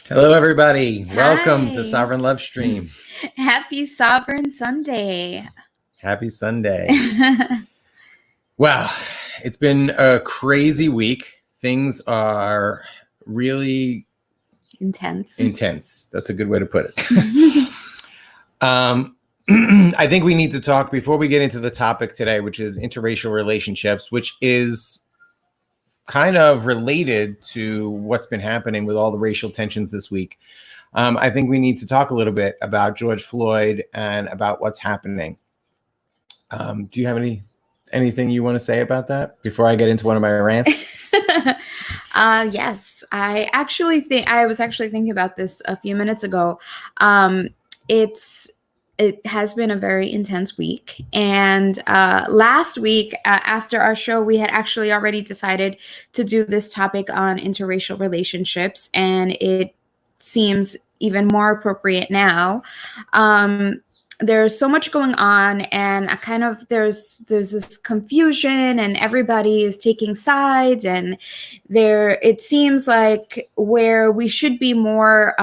Hello, everybody. Welcome to Hi. Sovereign Lovestream. Happy Sovereign Sunday. Happy Sunday. Wow, it's been a crazy week. Things are really Intense. That's a good way to put it. I think we need to talk before we get into the topic today, which is interracial relationships, which is kind of related to what's been happening with all the racial tensions this week. I think we need to talk a little bit about George Floyd and about what's happening. Do you have anything you want to say about that before I get into one of my rants? Yes, I was actually thinking about this a few minutes ago. It has been a very intense week, and last week after our show, we had actually already decided to do this topic on interracial relationships, and it seems even more appropriate now. There's so much going on, and there's this confusion, and everybody is taking sides, and it seems like where we should be more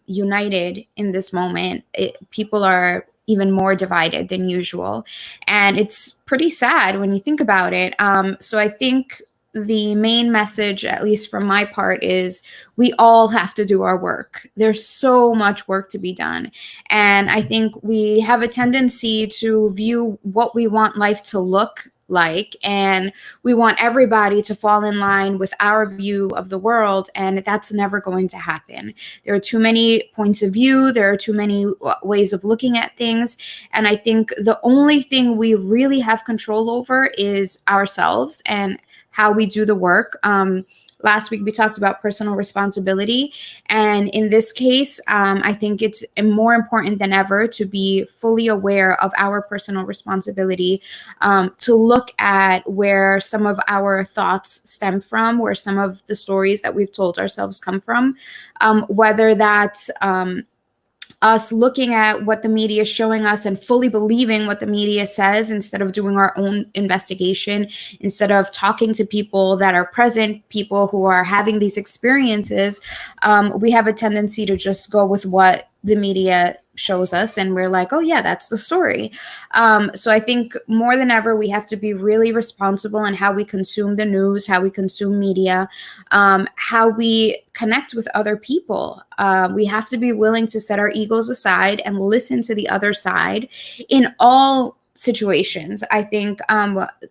united in this moment, people are even more divided than usual, and it's pretty sad when you think about it. So I think the main message, at least from my part, is we all have to do our work. There's so much work to be done. And I think we have a tendency to view what we want life to look like, and we want everybody to fall in line with our view of the world, and that's never going to happen. There are too many points of view, there are too many ways of looking at things, and I think the only thing we really have control over is ourselves and how we do the work. Last week, we talked about personal responsibility. And in this case, I think it's more important than ever to be fully aware of our personal responsibility, to look at where some of our thoughts stem from, where some of the stories that we've told ourselves come from, whether that's us looking at what the media is showing us and fully believing what the media says instead of doing our own investigation, instead of talking to people that are present, people who are having these experiences. We have a tendency to just go with what the media shows us, and we're like, oh yeah, that's the story. So I think more than ever, we have to be really responsible in how we consume the news, how we consume media, how we connect with other people. We have to be willing to set our egos aside and listen to the other side in all situations. I think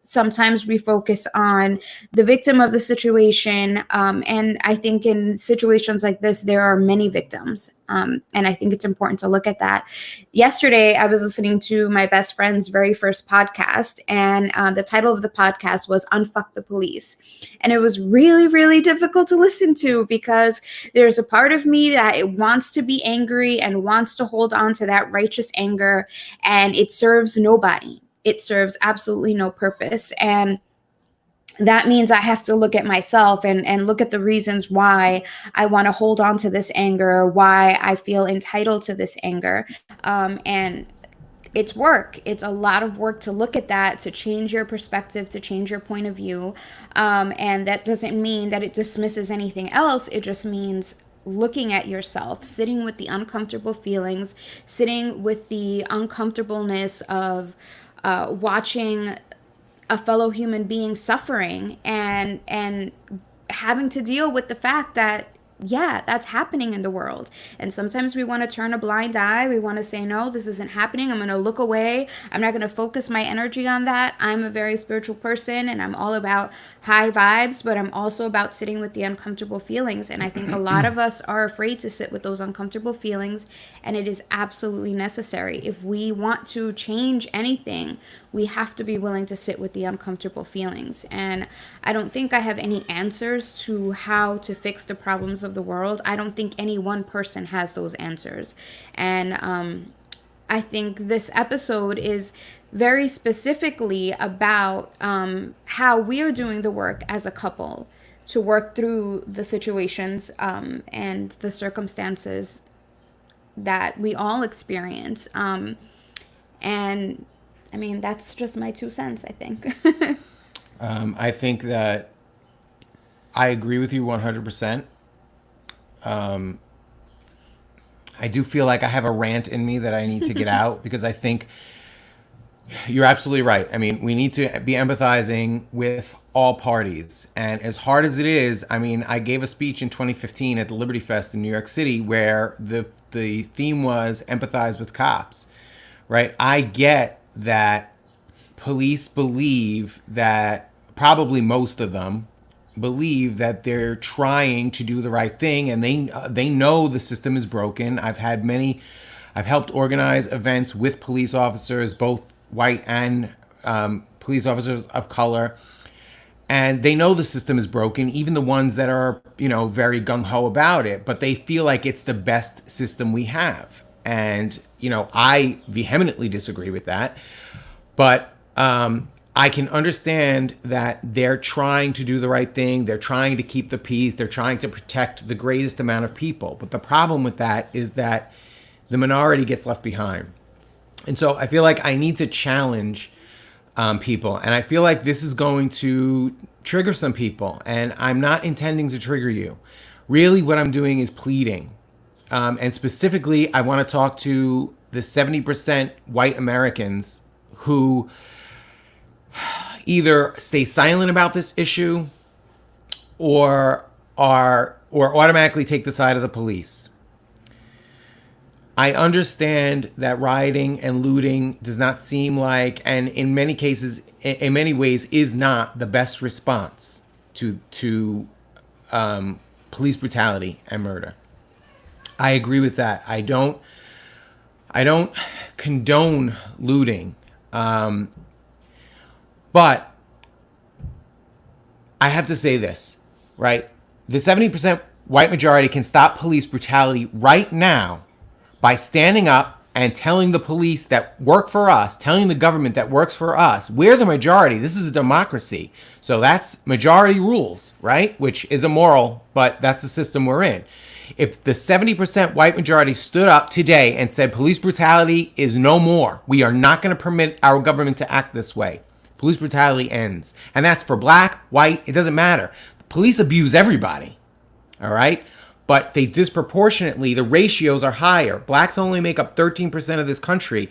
sometimes we focus on the victim of the situation, and I think in situations like this, there are many victims, and I think it's important to look at that. Yesterday, I was listening to my best friend's very first podcast, and the title of the podcast was Unfuck the Police, and it was really, really difficult to listen to because there's a part of me that it wants to be angry and wants to hold on to that righteous anger, and it serves nobody. It serves absolutely no purpose. And that means I have to look at myself and look at the reasons why I want to hold on to this anger, why I feel entitled to this anger. And it's work. It's a lot of work to look at that, to change your perspective, to change your point of view. And that doesn't mean that it dismisses anything else. It just means looking at yourself, sitting with the uncomfortable feelings, sitting with the uncomfortableness of watching a fellow human being suffering, and having to deal with the fact that, yeah, that's happening in the world. And sometimes we want to turn a blind eye. We want to say, no, this isn't happening. I'm going to look away. I'm not going to focus my energy on that. I'm a very spiritual person, and I'm all about high vibes, but I'm also about sitting with the uncomfortable feelings. And I think a lot of us are afraid to sit with those uncomfortable feelings, and it is absolutely necessary. If we want to change anything, we have to be willing to sit with the uncomfortable feelings. And I don't think I have any answers to how to fix the problems of the world. I don't think any one person has those answers. And I think this episode is very specifically about how we are doing the work as a couple to work through the situations and the circumstances that we all experience. And I mean, that's just my 2 cents, I think. I think that I agree with you 100%. I do feel like I have a rant in me that I need to get out because I think you're absolutely right. I mean, we need to be empathizing with all parties. And as hard as it is, I mean, I gave a speech in 2015 at the Liberty Fest in New York City where the theme was empathize with cops, right? I get that police believe that, probably most of them believe that they're trying to do the right thing, and they know the system is broken. I've helped organize events with police officers, both white and police officers of color, and they know the system is broken, even the ones that are, very gung-ho about it, but they feel like it's the best system we have. And, I vehemently disagree with that. But I can understand that they're trying to do the right thing. They're trying to keep the peace. They're trying to protect the greatest amount of people. But the problem with that is that the minority gets left behind. And so I feel like I need to challenge people. And I feel like this is going to trigger some people. And I'm not intending to trigger you. Really, what I'm doing is pleading. And specifically, I want to talk to the 70% white Americans who either stay silent about this issue or automatically take the side of the police. I understand that rioting and looting does not seem like, and in many cases, in many ways, is not the best response to police brutality and murder. I agree with that. I don't condone looting, but I have to say this, right? The 70% white majority can stop police brutality right now by standing up and telling the police that work for us, telling the government that works for us, we're the majority. This is a democracy. So that's majority rules, right? Which is immoral, but that's the system we're in. If the 70% white majority stood up today and said police brutality is no more, we are not going to permit our government to act this way, police brutality ends. And that's for black, white, it doesn't matter. Police abuse everybody, all right? But they disproportionately, the ratios are higher. Blacks only make up 13% of this country,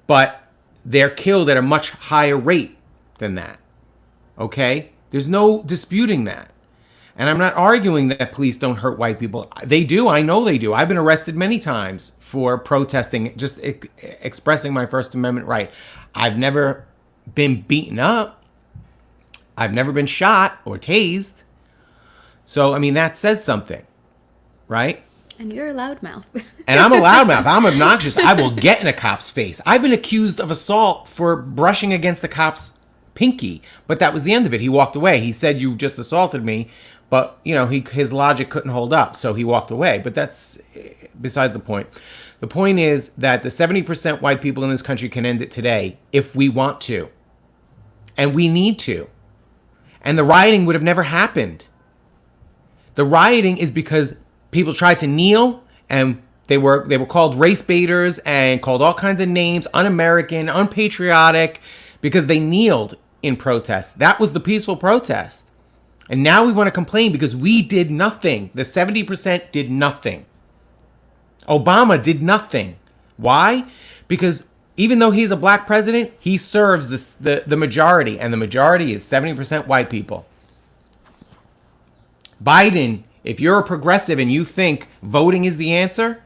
but they're killed at a much higher rate than that, okay? There's no disputing that. And I'm not arguing that police don't hurt white people. They do. I know they do. I've been arrested many times for protesting, just expressing my First Amendment right. I've never been beaten up. I've never been shot or tased. So, I mean, that says something, right? And you're a loudmouth. And I'm a loudmouth. I'm obnoxious. I will get in a cop's face. I've been accused of assault for brushing against the cop's pinky, but that was the end of it. He walked away. He said, "You just assaulted me." But, his logic couldn't hold up, so he walked away. But that's besides the point. The point is that the 70% white people in this country can end it today if we want to. And we need to. And the rioting would have never happened. The rioting is because people tried to kneel, and they were called race baiters and called all kinds of names, un-American, unpatriotic, because they kneeled in protest. That was the peaceful protest. And now we want to complain because we did nothing. The 70% did nothing. Obama did nothing. Why? Because even though he's a black president, he serves the majority, and the majority is 70% white people. Biden, if you're a progressive and you think voting is the answer,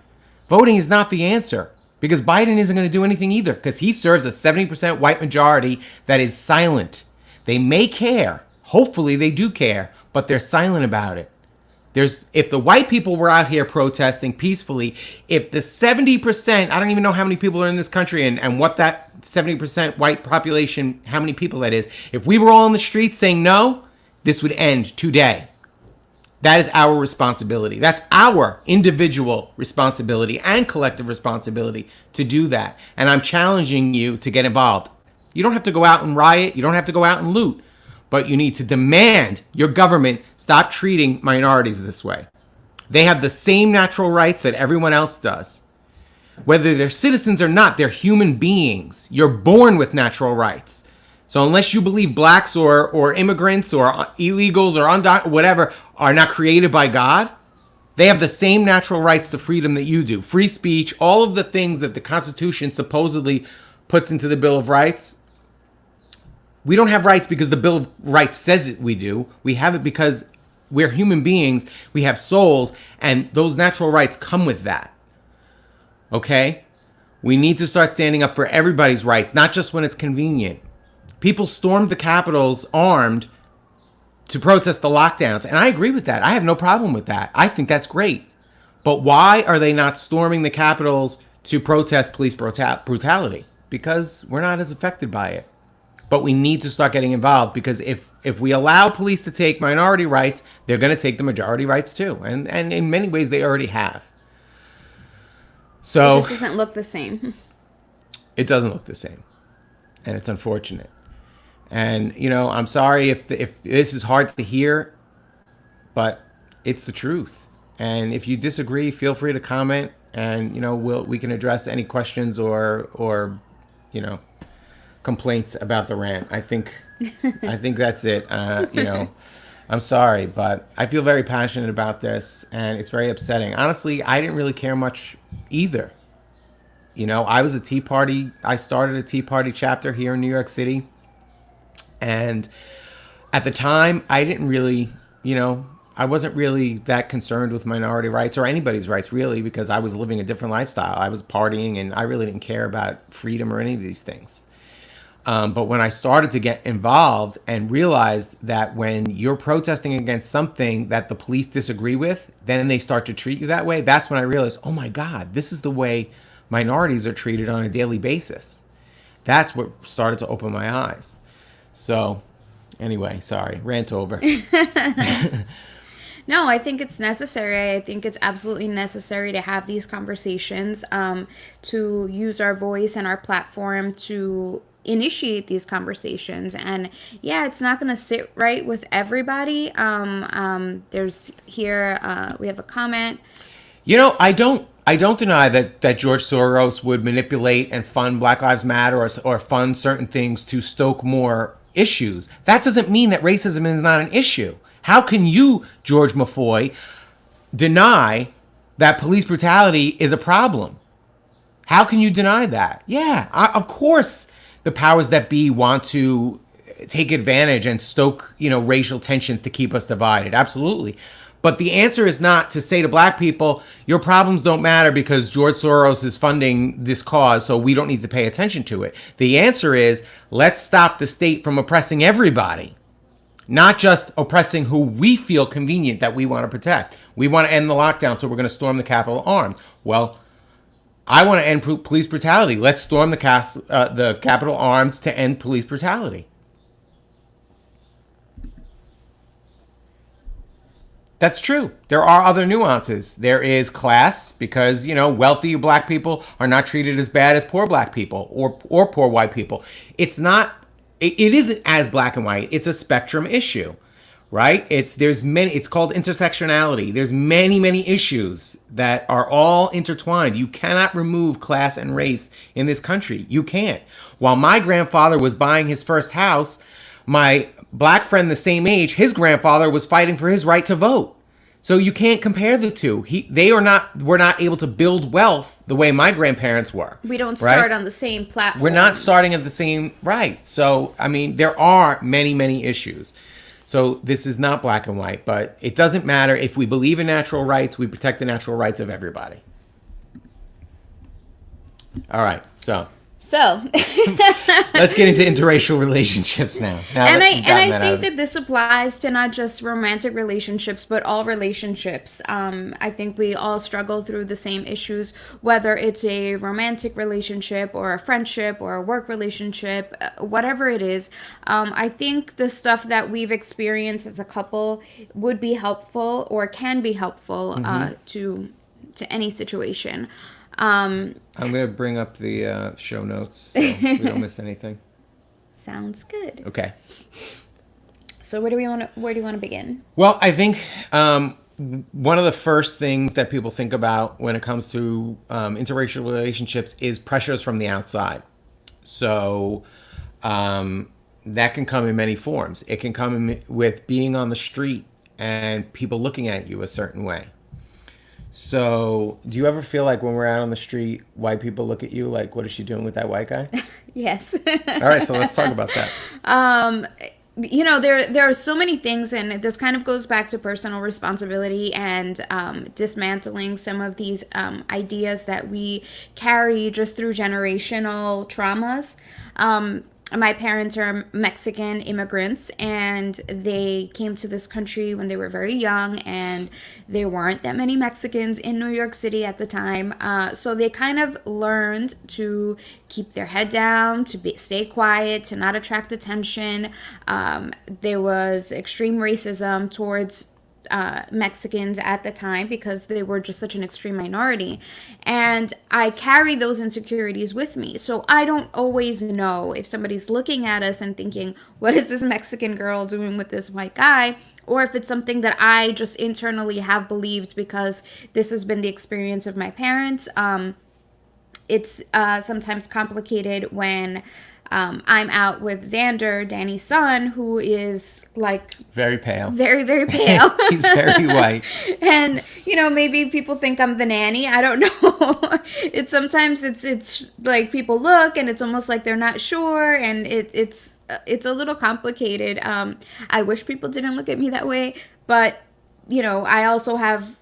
voting is not the answer, because Biden isn't going to do anything either, because he serves a 70% white majority that is silent. They may care. Hopefully they do care, but they're silent about it. If the white people were out here protesting peacefully, if the 70%, I don't even know how many people are in this country and what that 70% white population, how many people that is, if we were all in the streets saying no, this would end today. That is our responsibility. That's our individual responsibility and collective responsibility to do that. And I'm challenging you to get involved. You don't have to go out and riot. You don't have to go out and loot. But you need to demand your government stop treating minorities this way. They have the same natural rights that everyone else does. Whether they're citizens or not, they're human beings. You're born with natural rights. So unless you believe blacks or immigrants or illegals or whatever are not created by God, They have the same natural rights to freedom that you do. Free speech, all of the things that the Constitution supposedly puts into the Bill of Rights. We don't have rights because the Bill of Rights says it we do. We have it because we're human beings. We have souls, and those natural rights come with that. Okay? We need to start standing up for everybody's rights, not just when it's convenient. People stormed the Capitols armed to protest the lockdowns, and I agree with that. I have no problem with that. I think that's great. But why are they not storming the Capitols to protest police brutality? Because we're not as affected by it. But we need to start getting involved, because if we allow police to take minority rights, they're going to take the majority rights too. And in many ways, they already have. So it just doesn't look the same. It doesn't look the same. And it's unfortunate. And, you know, I'm sorry if this is hard to hear, but it's the truth. And if you disagree, feel free to comment, and, you know, we can address any questions or you know, complaints about the rant. I think that's it. You know, I'm sorry, but I feel very passionate about this, and it's very upsetting. Honestly, I didn't really care much either. You know, I started a Tea Party chapter here in New York City. And at the time, I didn't really, you know, I wasn't really that concerned with minority rights or anybody's rights, really, because I was living a different lifestyle. I was partying, and I really didn't care about freedom or any of these things. But when I started to get involved and realized that when you're protesting against something that the police disagree with, then they start to treat you that way. That's when I realized, oh my God, this is the way minorities are treated on a daily basis. That's what started to open my eyes. So anyway, sorry, rant over. No, I think it's necessary. I think it's absolutely necessary to have these conversations, to use our voice and our platform to initiate these conversations. And yeah, it's not going to sit right with everybody. There's here, we have a comment. You know, I don't deny that George Soros would manipulate and fund Black Lives Matter or fund certain things to stoke more issues. That doesn't mean that racism is not an issue. How can you, George Mafoy, deny that police brutality is a problem? How can you deny that? Yeah, of course the powers that be want to take advantage and stoke, you know, racial tensions to keep us divided. Absolutely. But the answer is not to say to black people, your problems don't matter because George Soros is funding this cause, so we don't need to pay attention to it. The answer is, let's stop the state from oppressing everybody, not just oppressing who we feel convenient that we want to protect. We want to end the lockdown, so we're going to storm the Capitol armed. Well, I want to end police brutality. Let's storm the Capitol armed to end police brutality. That's true. There are other nuances. There is class, because, you know, wealthy black people are not treated as bad as poor black people or poor white people. It isn't as black and white. It's a spectrum issue, right? It's called intersectionality. There's many issues that are all intertwined. You cannot remove class and race in this country. You can't. While my grandfather was buying his first house, my black friend the same age, his grandfather was fighting for his right to vote. So you can't compare the two. Were not able to build wealth the way my grandparents were. We don't start on the same platform. We're not starting at the same, right. So, I mean, there are many issues. So this is not black and white, but it doesn't matter. If we believe in natural rights, we protect the natural rights of everybody. All right, so let's get into interracial relationships now. And I think that this applies to not just romantic relationships, but all relationships. I think we all struggle through the same issues, whether it's a romantic relationship or a friendship or a work relationship, whatever it is. I think the stuff that we've experienced as a couple would be helpful or can be helpful to any situation. I'm going to bring up the show notes so we don't miss anything. Sounds good. Okay. So where do you want to begin? Well, I think one of the first things that people think about when it comes to interracial relationships is pressures from the outside. So that can come in many forms. It can come with being on the street and people looking at you a certain way. So, do you ever feel like when we're out on the street, white people look at you like, what is she doing with that white guy? Yes. All right, so let's talk about that. um there are so many things, and this kind of goes back to personal responsibility and dismantling some of these ideas that we carry just through generational traumas. My parents are Mexican immigrants, and they came to this country when they were very young, and there weren't that many Mexicans in New York City at the time. So they kind of learned to keep their head down, to stay quiet, to not attract attention. There was extreme racism towards Mexicans at the time because they were just such an extreme minority. And I carry those insecurities with me. So I don't always know if somebody's looking at us and thinking, what is this Mexican girl doing with this white guy? Or if it's something that I just internally have believed because this has been the experience of my parents. It's sometimes complicated when I'm out with Xander, Danny's son, who is like Very pale. very, very pale. He's very white. And maybe people think I'm the nanny. I don't know. It's like people look and it's almost like they're not sure, and it's a little complicated. I wish people didn't look at me that way, but I also have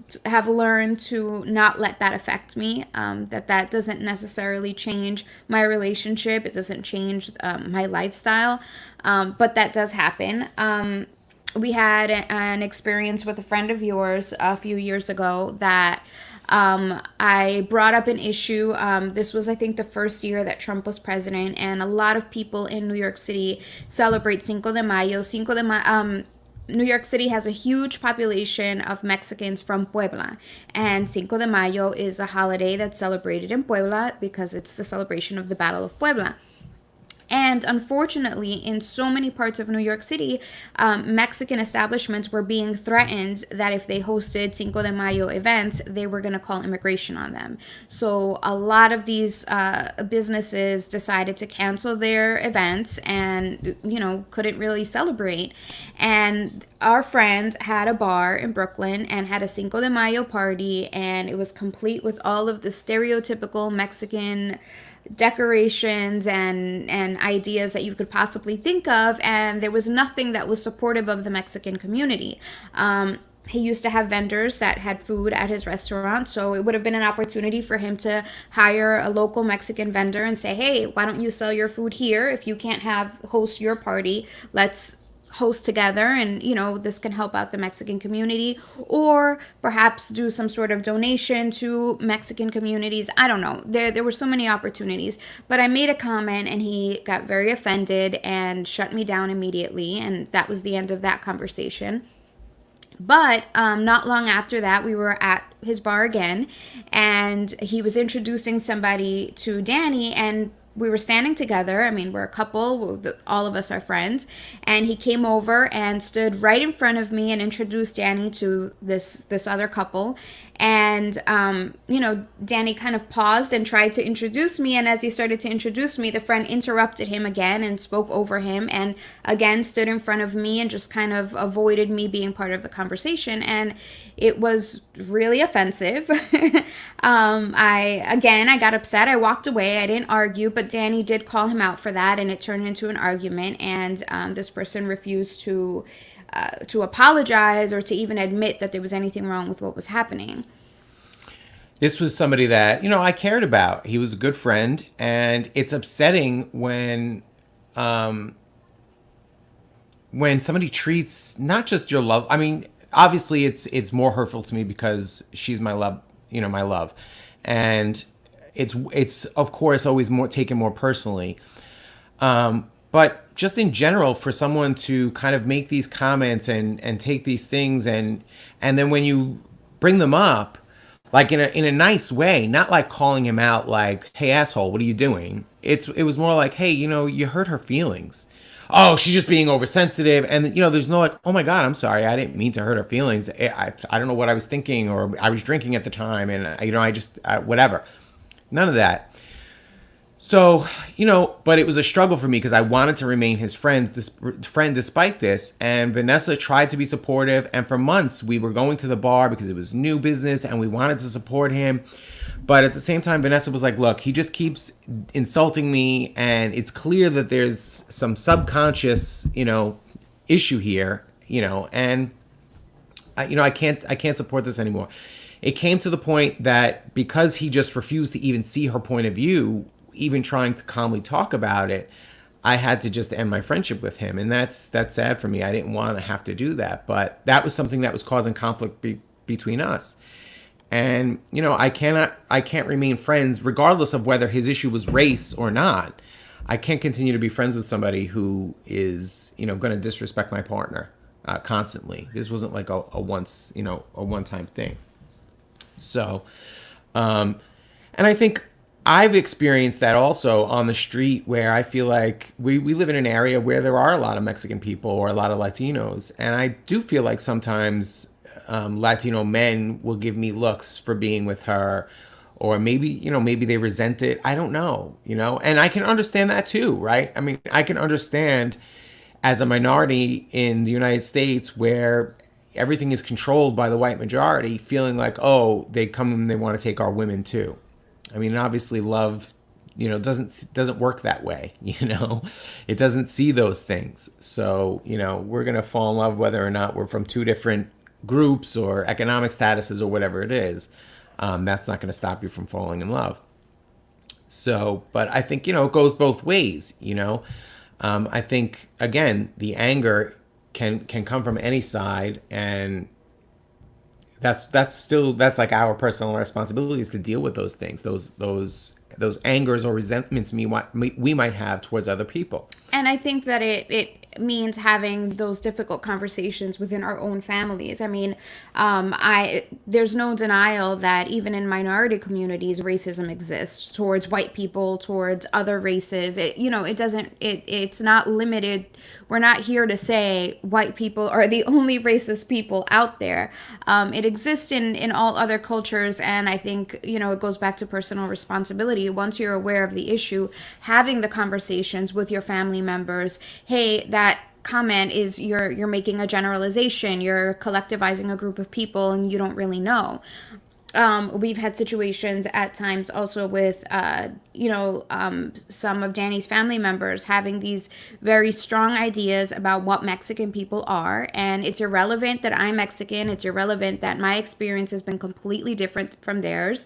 learned to not let that affect me. That doesn't necessarily change my relationship. It doesn't change my lifestyle, but that does happen. We had an experience with a friend of yours a few years ago that I brought up an issue. This was, I think, the first year that Trump was president, and a lot of people in New York City celebrate Cinco de Mayo. New York City has a huge population of Mexicans from Puebla, and Cinco de Mayo is a holiday that's celebrated in Puebla because it's the celebration of the Battle of Puebla. And unfortunately, in so many parts of New York City, Mexican establishments were being threatened that if they hosted Cinco de Mayo events, they were going to call immigration on them. So a lot of these businesses decided to cancel their events and, couldn't really celebrate. And our friend had a bar in Brooklyn and had a Cinco de Mayo party, and it was complete with all of the stereotypical Mexican decorations and ideas that you could possibly think of, and there was nothing that was supportive of the Mexican community. He used to have vendors that had food at his restaurant, so it would have been an opportunity for him to hire a local Mexican vendor and say, hey, why don't you sell your food here? If you can't host your party, let's host together, and this can help out the Mexican community, or perhaps do some sort of donation to Mexican communities. I don't know. There were so many opportunities, but I made a comment and he got very offended and shut me down immediately, and that was the end of that conversation. But not long after that, we were at his bar again, and he was introducing somebody to Danny, and we were standing together. I mean, we're a couple, all of us are friends. And he came over and stood right in front of me and introduced Danny to this other couple. And, Danny kind of paused and tried to introduce me. And as he started to introduce me, the friend interrupted him again and spoke over him, and again stood in front of me and just kind of avoided me being part of the conversation. And it was really offensive. I got upset. I walked away. I didn't argue, but Danny did call him out for that, and it turned into an argument. And this person refused to apologize or to even admit that there was anything wrong with what was happening. This was somebody that, I cared about. He was a good friend, and it's upsetting when somebody treats not just your love. I mean, obviously it's more hurtful to me because she's my love, my love. And it's of course always more taken more personally. But just in general, for someone to kind of make these comments and take these things and then when you bring them up, like in a nice way, not like calling him out like, hey, asshole, what are you doing? It was more like, hey, you hurt her feelings. Oh, she's just being oversensitive. And, there's no like, oh my God, I'm sorry. I didn't mean to hurt her feelings. I don't know what I was thinking, or I was drinking at the time. And, I just, whatever. None of that. So, but it was a struggle for me because I wanted to remain his friend despite this. And Vanessa tried to be supportive. And for months, we were going to the bar because it was new business and we wanted to support him. But at the same time, Vanessa was like, look, he just keeps insulting me. And it's clear that there's some subconscious, issue here, and I can't support this anymore. It came to the point that because he just refused to even see her point of view, even trying to calmly talk about it, I had to just end my friendship with him. And that's sad for me. I didn't want to have to do that, but that was something that was causing conflict between us. And, I can't remain friends regardless of whether his issue was race or not. I can't continue to be friends with somebody who is, going to disrespect my partner constantly. This wasn't like a one-time thing. So, and I think I've experienced that also on the street, where I feel like we live in an area where there are a lot of Mexican people or a lot of Latinos. And I do feel like sometimes Latino men will give me looks for being with her, or maybe they resent it. I don't know, and I can understand that too, right? I mean, I can understand as a minority in the United States where everything is controlled by the white majority, feeling like, oh, they come and they want to take our women too. I mean, obviously love, doesn't work that way, it doesn't see those things. So, we're going to fall in love whether or not we're from two different groups or economic statuses or whatever it is. That's not going to stop you from falling in love. So, but I think, it goes both ways, I think, again, the anger can come from any side, and that's like our personal responsibilities to deal with those things, those angers or resentments we might have towards other people. And I think that it means having those difficult conversations within our own families. I mean, there's no denial that even in minority communities, racism exists towards white people, towards other races. It's not limited. We're not here to say white people are the only racist people out there. It exists in all other cultures. And I think, it goes back to personal responsibility. Once you're aware of the issue, having the conversations with your family members, hey, that comment is you're making a generalization, you're collectivizing a group of people and you don't really know. We've had situations at times also with some of Danny's family members having these very strong ideas about what Mexican people are, and it's irrelevant that I'm Mexican, it's irrelevant that my experience has been completely different from theirs.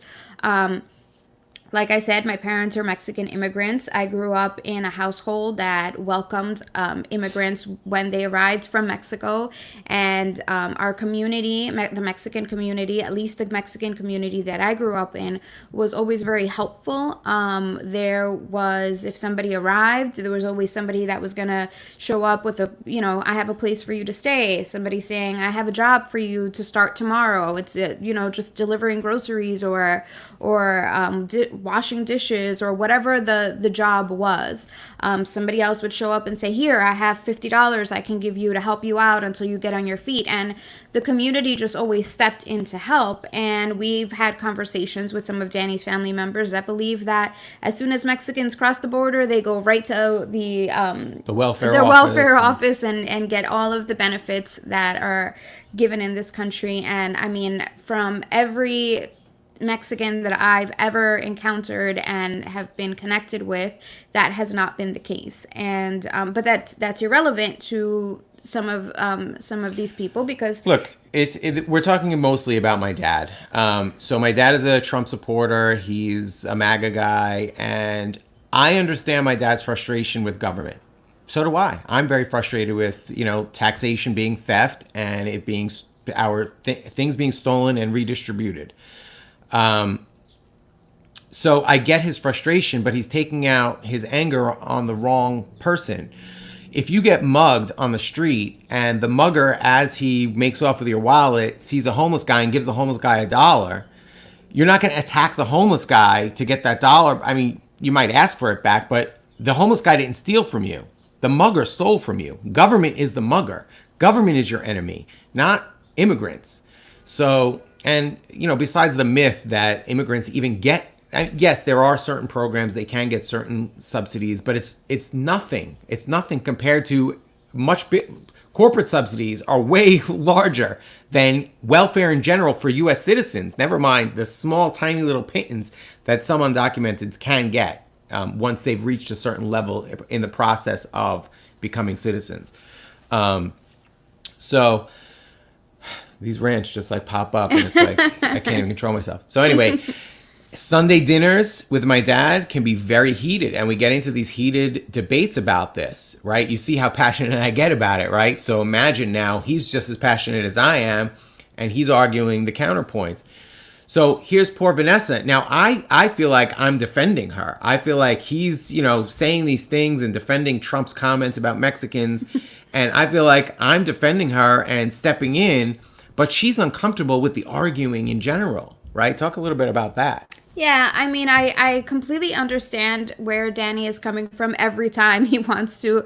Like I said, my parents are Mexican immigrants. I grew up in a household that welcomed immigrants when they arrived from Mexico. And our community, the Mexican community, at least the Mexican community that I grew up in, was always very helpful. There was, if somebody arrived, there was always somebody that was going to show up with I have a place for you to stay. Somebody saying, I have a job for you to start tomorrow. It's, just delivering groceries or washing dishes or whatever the job was. Somebody else would show up and say, here, I have $50 I can give you to help you out until you get on your feet. And the community just always stepped in to help. And we've had conversations with some of Danny's family members that believe that as soon as Mexicans cross the border, they go right to the welfare office and get all of the benefits that are given in this country. And I mean, from every Mexican that I've ever encountered and have been connected with, that has not been the case. And but that's irrelevant to some of these people, because look, we're talking mostly about my dad. So my dad is a Trump supporter. He's a MAGA guy, and I understand my dad's frustration with government. So do I. I'm very frustrated with taxation being theft and it being things being stolen and redistributed. So I get his frustration, but he's taking out his anger on the wrong person. If you get mugged on the street and the mugger, as he makes off with your wallet, sees a homeless guy and gives the homeless guy $1, you're not going to attack the homeless guy to get that $1. I mean, you might ask for it back, but the homeless guy didn't steal from you. The mugger stole from you. Government is the mugger. Government is your enemy, not immigrants. So, and, besides the myth that immigrants even get yes, there are certain programs they can get certain subsidies, but it's nothing. It's nothing compared to corporate subsidies are way larger than welfare in general for U.S. citizens. Never mind the small, tiny little pittance that some undocumented can get once they've reached a certain level in the process of becoming citizens. So these rants just like pop up, and it's like I can't even control myself. So anyway. Sunday dinners with my dad can be very heated, and we get into these heated debates about this, right? You see how passionate I get about it, right? So imagine now he's just as passionate as I am, and he's arguing the counterpoints. So here's poor Vanessa. Now I feel like I'm defending her. I feel like he's, saying these things and defending Trump's comments about Mexicans, and I feel like I'm defending her and stepping in, but she's uncomfortable with the arguing in general, right? Talk a little bit about that. Yeah, I mean, I completely understand where Danny is coming from every time he wants to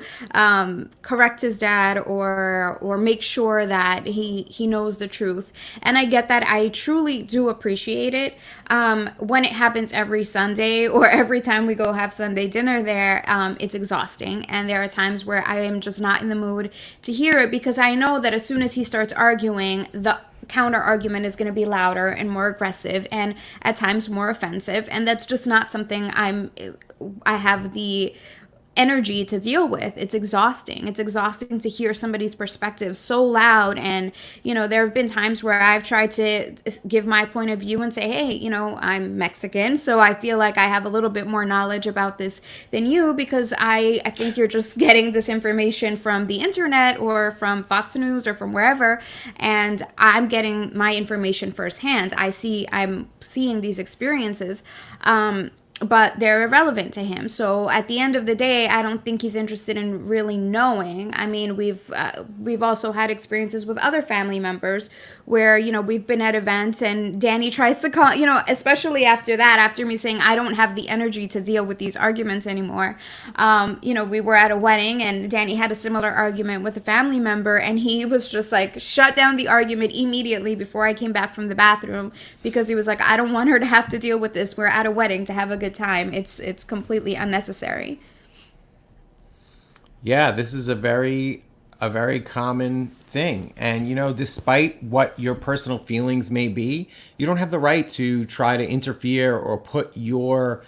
correct his dad or make sure that he knows the truth. And I get that. I truly do appreciate it. When it happens every Sunday or every time we go have Sunday dinner there, it's exhausting. And there are times where I am just not in the mood to hear it, because I know that as soon as he starts arguing, the counter argument is going to be louder and more aggressive and at times more offensive, and that's just not something I have the energy to deal with. It's exhausting. It's exhausting to hear somebody's perspective so loud. And, there have been times where I've tried to give my point of view and say, hey, I'm Mexican, so I feel like I have a little bit more knowledge about this than you, because I think you're just getting this information from the internet or from Fox News or from wherever, and I'm getting my information firsthand. I'm seeing these experiences. But they're irrelevant to him. So at the end of the day, I don't think he's interested in really knowing. I mean, we've also had experiences with other family members where, we've been at events and Danny tries to call, especially after that, after me saying I don't have the energy to deal with these arguments anymore. We were at a wedding and Danny had a similar argument with a family member, and he was just like shut down the argument immediately before I came back from the bathroom, because he was like, I don't want her to have to deal with this. We're at a wedding to have a good time. It's completely unnecessary. Yeah, this is a very common thing. And despite what your personal feelings may be, you don't have the right to try to interfere or put your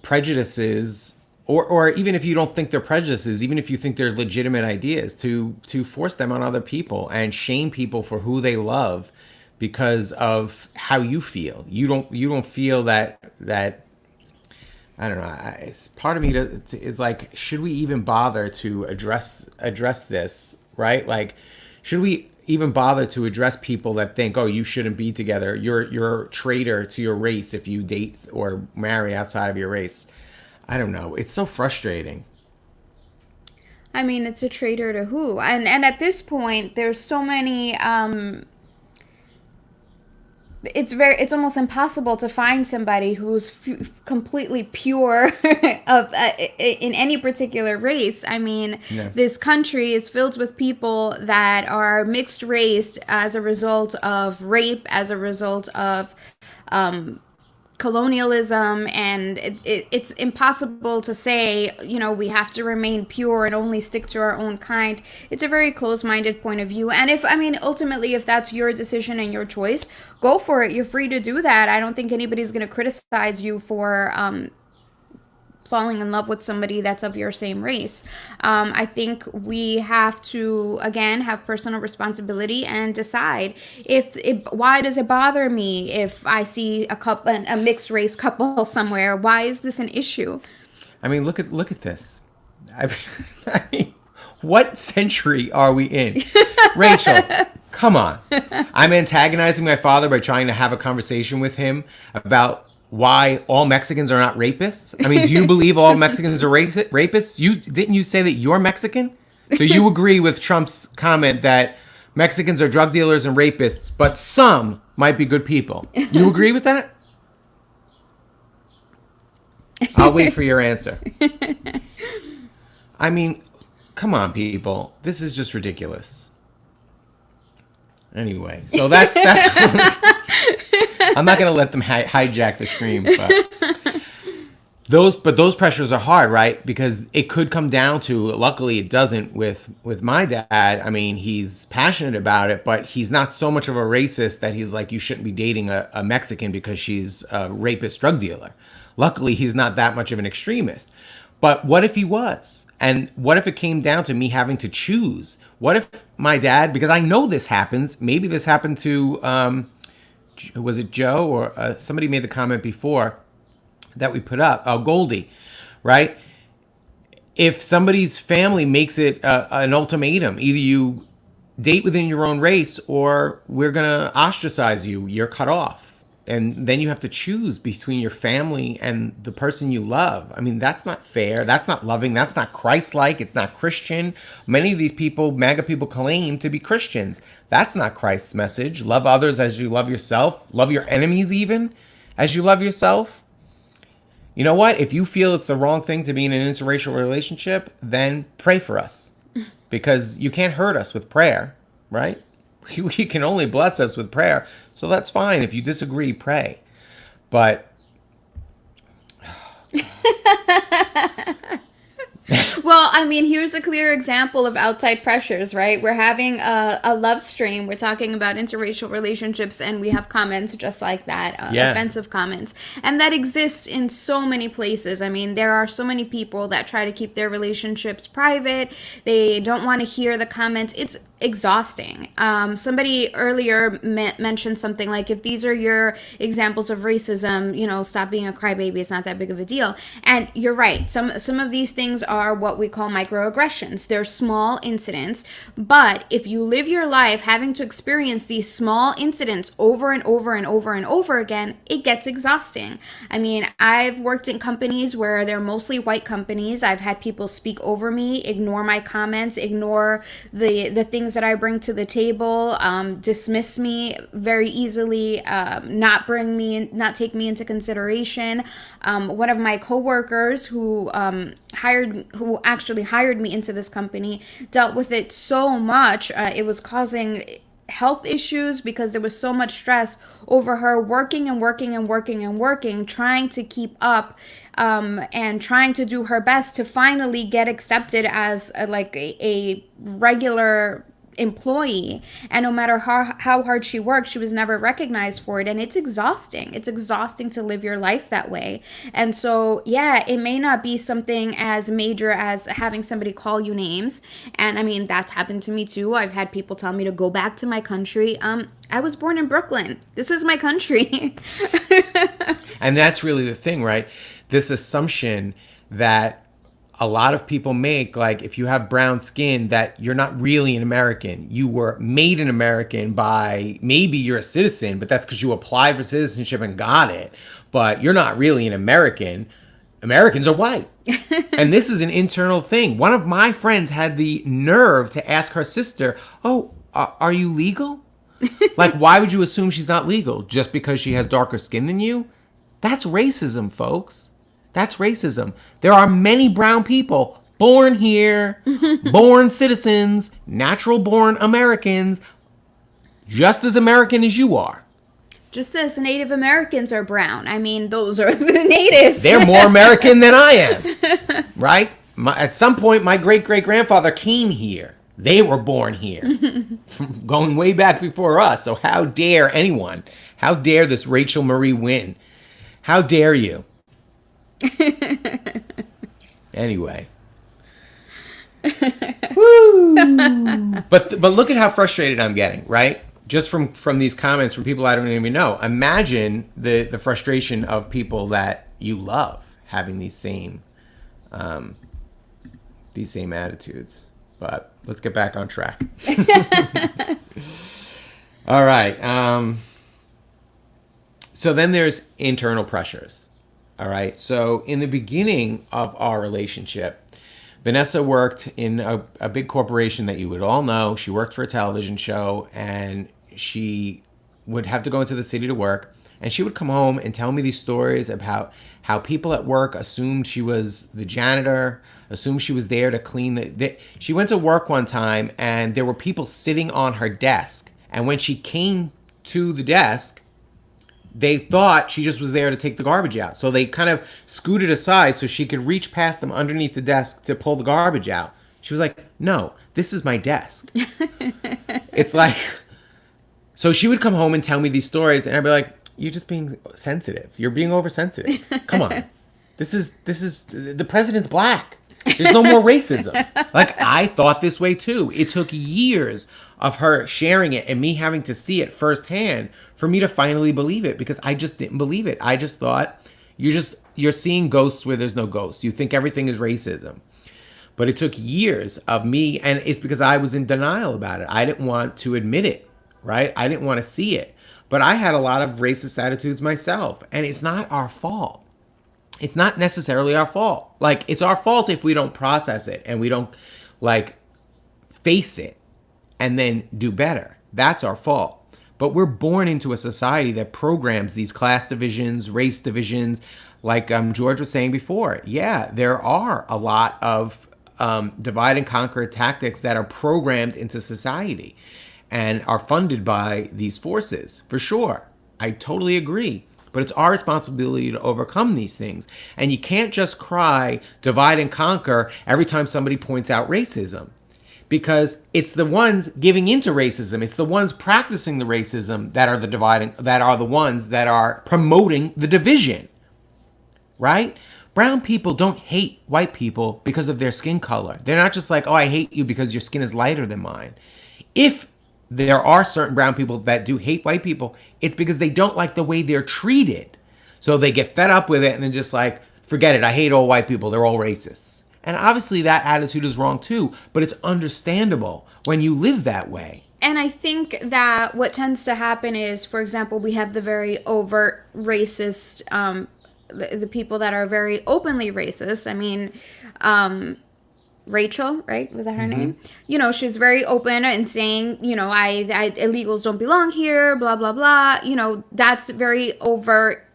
prejudices, or even if you don't think they're prejudices, even if you think they're legitimate ideas, to force them on other people and shame people for who they love because of how you feel. You don't feel that I don't know. It's part of me is like, should we even bother to address this, right? Like, should we even bother to address people that think, oh, you shouldn't be together? You're a traitor to your race if you date or marry outside of your race. I don't know. It's so frustrating. I mean, it's a traitor to who? And at this point, there's so many. It's almost impossible to find somebody who's completely pure of in any particular race. I mean, yeah. This country is filled with people that are mixed race as a result of rape, as a result of colonialism, and it's impossible to say, we have to remain pure and only stick to our own kind. It's a very close-minded point of view. And ultimately, if that's your decision and your choice, go for it. You're free to do that. I don't think anybody's going to criticize you for falling in love with somebody that's of your same race. I think we have to, again, have personal responsibility and decide why does it bother me if I see a mixed race couple somewhere? Why is this an issue? I mean, look at this. I mean, what century are we in? Rachel, come on. I'm antagonizing my father by trying to have a conversation with him about why all Mexicans are not rapists. I mean, do you believe all Mexicans are rapists? Didn't you say that you're Mexican? So you agree with Trump's comment that Mexicans are drug dealers and rapists, but some might be good people. You agree with that? I'll wait for your answer. I mean, come on, people. This is just ridiculous. Anyway, so that's I'm not going to let them hijack the stream. But those pressures are hard, right? Because it could come down to, luckily it doesn't with my dad. I mean, he's passionate about it, but he's not so much of a racist that he's like, you shouldn't be dating a Mexican because she's a rapist drug dealer. Luckily, he's not that much of an extremist. But what if he was? And what if it came down to me having to choose? What if my dad, because I know this happens, maybe this happened to, was it Joe or somebody made the comment before that we put up, Goldie, right? If somebody's family makes it an ultimatum, either you date within your own race or we're going to ostracize you, you're cut off. And then you have to choose between your family and the person you love. I mean, that's not fair. That's not loving. That's not Christ-like. It's not Christian. Many of these people, MAGA people, claim to be Christians. That's not Christ's message. Love others as you love yourself. Love your enemies even as you love yourself. You know what? If you feel it's the wrong thing to be in an interracial relationship, then pray for us. Because you can't hurt us with prayer, right? He can only bless us with prayer. So that's fine. If you disagree, pray. But well, I mean, here's a clear example of outside pressures, right? We're having a love stream. We're talking about interracial relationships, and we have comments just like that, offensive comments. And that exists in so many places. I mean, there are so many people that try to keep their relationships private. They don't want to hear the comments. It's exhausting. Somebody earlier mentioned something like, if these are your examples of racism, stop being a crybaby. It's not that big of a deal. And you're right. Some of these things are what we call microaggressions. They're small incidents, but if you live your life having to experience these small incidents over and over and over and over again, it gets exhausting. I mean, I've worked in companies where they're mostly white companies. I've had people speak over me, ignore my comments, ignore the things that I bring to the table, dismiss me very easily, not take me into consideration. One of my coworkers who actually hired me into this company dealt with it so much. It was causing health issues because there was so much stress over her working and working and working and working, trying to keep up and trying to do her best to finally get accepted as a regular employee. And no matter how hard she worked, she was never recognized for it. And it's exhausting. It's exhausting to live your life that way. And so, yeah, it may not be something as major as having somebody call you names. And I mean, that's happened to me too. I've had people tell me to go back to my country. I was born in Brooklyn. This is my country. And that's really the thing, right? This assumption that a lot of people make, like, if you have brown skin, that you're not really an American. You were made an American by, maybe you're a citizen, but that's because you applied for citizenship and got it. But you're not really an American. Americans are white. And this is an internal thing. One of my friends had the nerve to ask her sister, oh, are you legal? Like, why would you assume she's not legal? Just because she has darker skin than you? That's racism, folks. That's racism. There are many brown people born here, born citizens, natural born Americans, just as American as you are. Just as Native Americans are brown. I mean, those are the natives. They're more American than I am, right? At some point, my great-great-grandfather came here. They were born here, going way back before us. So how dare anyone? How dare this Rachel Marie win? How dare you? Anyway. Woo. But look at how frustrated I'm getting, right? Just from these comments from people I don't even know. Imagine the frustration of people that you love having these same attitudes. But let's get back on track. All right. So then there's internal pressures. All right. So in the beginning of our relationship, Vanessa worked in a big corporation that you would all know. She worked for a television show, and she would have to go into the city to work. And she would come home and tell me these stories about how people at work assumed she was the janitor, assumed she was there to clean she went to work one time, and there were people sitting on her desk. And when she came to the desk, they thought she just was there to take the garbage out. So they kind of scooted aside so she could reach past them underneath the desk to pull the garbage out. She was like, no, this is my desk. It's like, so she would come home and tell me these stories, and I'd be like, you're just being sensitive. You're being oversensitive. Come on. This is the president's black. There's no more racism. Like, I thought this way too. It took years of her sharing it and me having to see it firsthand for me to finally believe it, because I just didn't believe it. I just thought you're seeing ghosts where there's no ghosts. You think everything is racism. But it took years of me, and it's because I was in denial about it. I didn't want to admit it, right? I didn't want to see it. But I had a lot of racist attitudes myself, and it's not our fault. It's not necessarily our fault. Like, it's our fault if we don't process it and we don't, like, face it and then do better. That's our fault. But we're born into a society that programs these class divisions, race divisions, like George was saying before. Yeah, there are a lot of divide and conquer tactics that are programmed into society and are funded by these forces, for sure. I totally agree. But it's our responsibility to overcome these things. And you can't just cry, divide and conquer every time somebody points out racism. Because it's the ones giving into racism, it's the ones practicing the racism that are the dividing, that are the ones that are promoting the division. Right? Brown people don't hate white people because of their skin color. They're not just like, oh, I hate you because your skin is lighter than mine. If there are certain brown people that do hate white people, it's because they don't like the way they're treated. So they get fed up with it and then just like, forget it, I hate all white people, they're all racists. And obviously that attitude is wrong too, but it's understandable when you live that way. And I think that what tends to happen is, for example, we have the very overt racist, the people that are very openly racist. I mean, Rachel, right? Was that her name? You know, she's very open and saying, you know, I illegals don't belong here, blah, blah, blah. You know, that's very overt.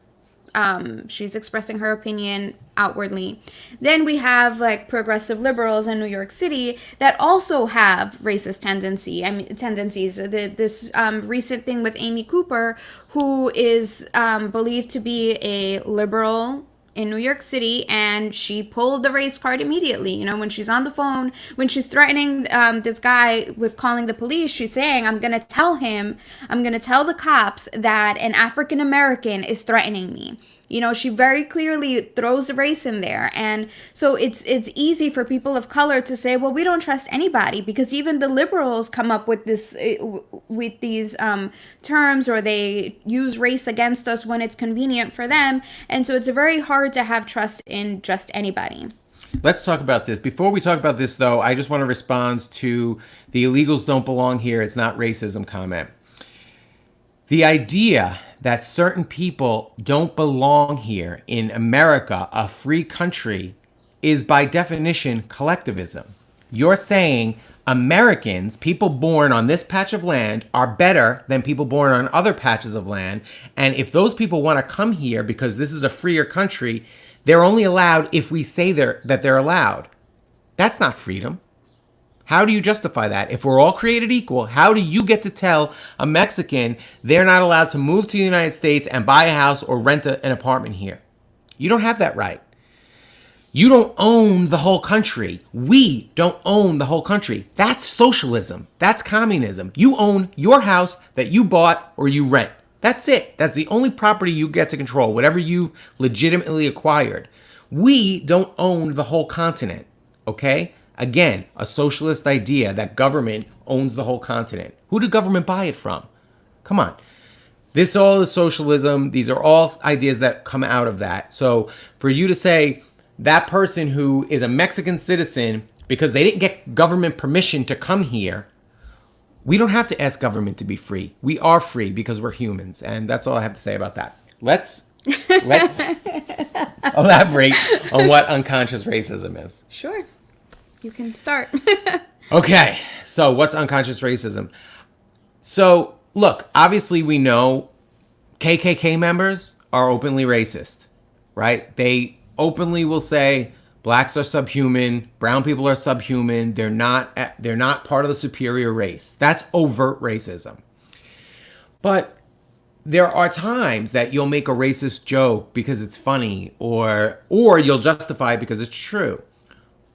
She's expressing her opinion outwardly. Then we have like progressive liberals in New York City that also have racist tendencies. This recent thing with Amy Cooper, who is believed to be a liberal in New York City, and she pulled the race card immediately. You know, when she's on the phone, when she's threatening this guy with calling the police, she's saying, I'm going to tell the cops that an African American is threatening me. You know, she very clearly throws the race in there. And so it's easy for people of color to say, well, we don't trust anybody, because even the liberals come up with these terms, or they use race against us when it's convenient for them. And so it's very hard to have trust in just anybody. Let's talk about this. Before we talk about this, though, I just want to respond to the illegals don't belong here, it's not racism comment. The idea that certain people don't belong here in America, a free country, is by definition collectivism. You're saying Americans, people born on this patch of land, are better than people born on other patches of land. And if those people want to come here because this is a freer country, they're only allowed if we say that they're allowed. That's not freedom. How do you justify that? If we're all created equal, how do you get to tell a Mexican they're not allowed to move to the United States and buy a house or rent an apartment here? You don't have that right. You don't own the whole country. We don't own the whole country. That's socialism. That's communism. You own your house that you bought or you rent. That's it. That's the only property you get to control, whatever you've legitimately acquired. We don't own the whole continent, okay? Again, a socialist idea that government owns the whole continent. Who did government buy it from? Come on. This all is socialism. These are all ideas that come out of that. So for you to say that person who is a Mexican citizen, because they didn't get government permission to come here, we don't have to ask government to be free. We are free because we're humans. And that's all I have to say about that. Let's elaborate on what unconscious racism is. Sure. You can start. Okay, so what's unconscious racism? So, look, obviously we know KKK members are openly racist, right? They openly will say blacks are subhuman, brown people are subhuman, they're not part of the superior race. That's overt racism. But there are times that you'll make a racist joke because it's funny, or you'll justify it because it's true.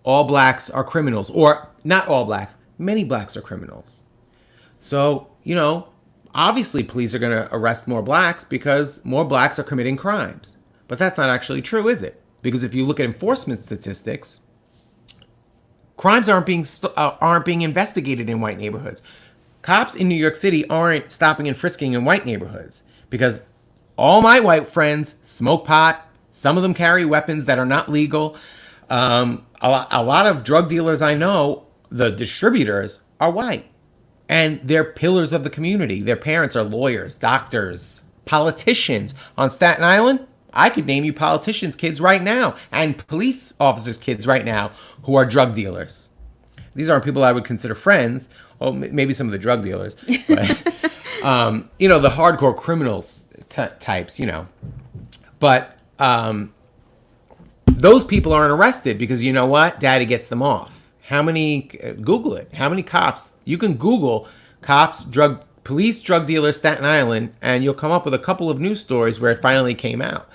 All blacks are criminals, or not all blacks, many blacks are criminals. So, obviously police are going to arrest more blacks because more blacks are committing crimes. But that's not actually true, is it? Because if you look at enforcement statistics, crimes aren't being investigated in white neighborhoods. Cops in New York City aren't stopping and frisking in white neighborhoods because all my white friends smoke pot. Some of them carry weapons that are not legal. A lot of drug dealers I know, the distributors, are white. And they're pillars of the community. Their parents are lawyers, doctors, politicians. On Staten Island, I could name you politicians' kids right now and police officers' kids right now who are drug dealers. These aren't people I would consider friends. Oh, maybe some of the drug dealers. But, the hardcore criminals types, But those people aren't arrested because you know what? Daddy gets them off. Google it. How many cops? You can Google cops, police drug dealers, Staten Island, and you'll come up with a couple of news stories where it finally came out.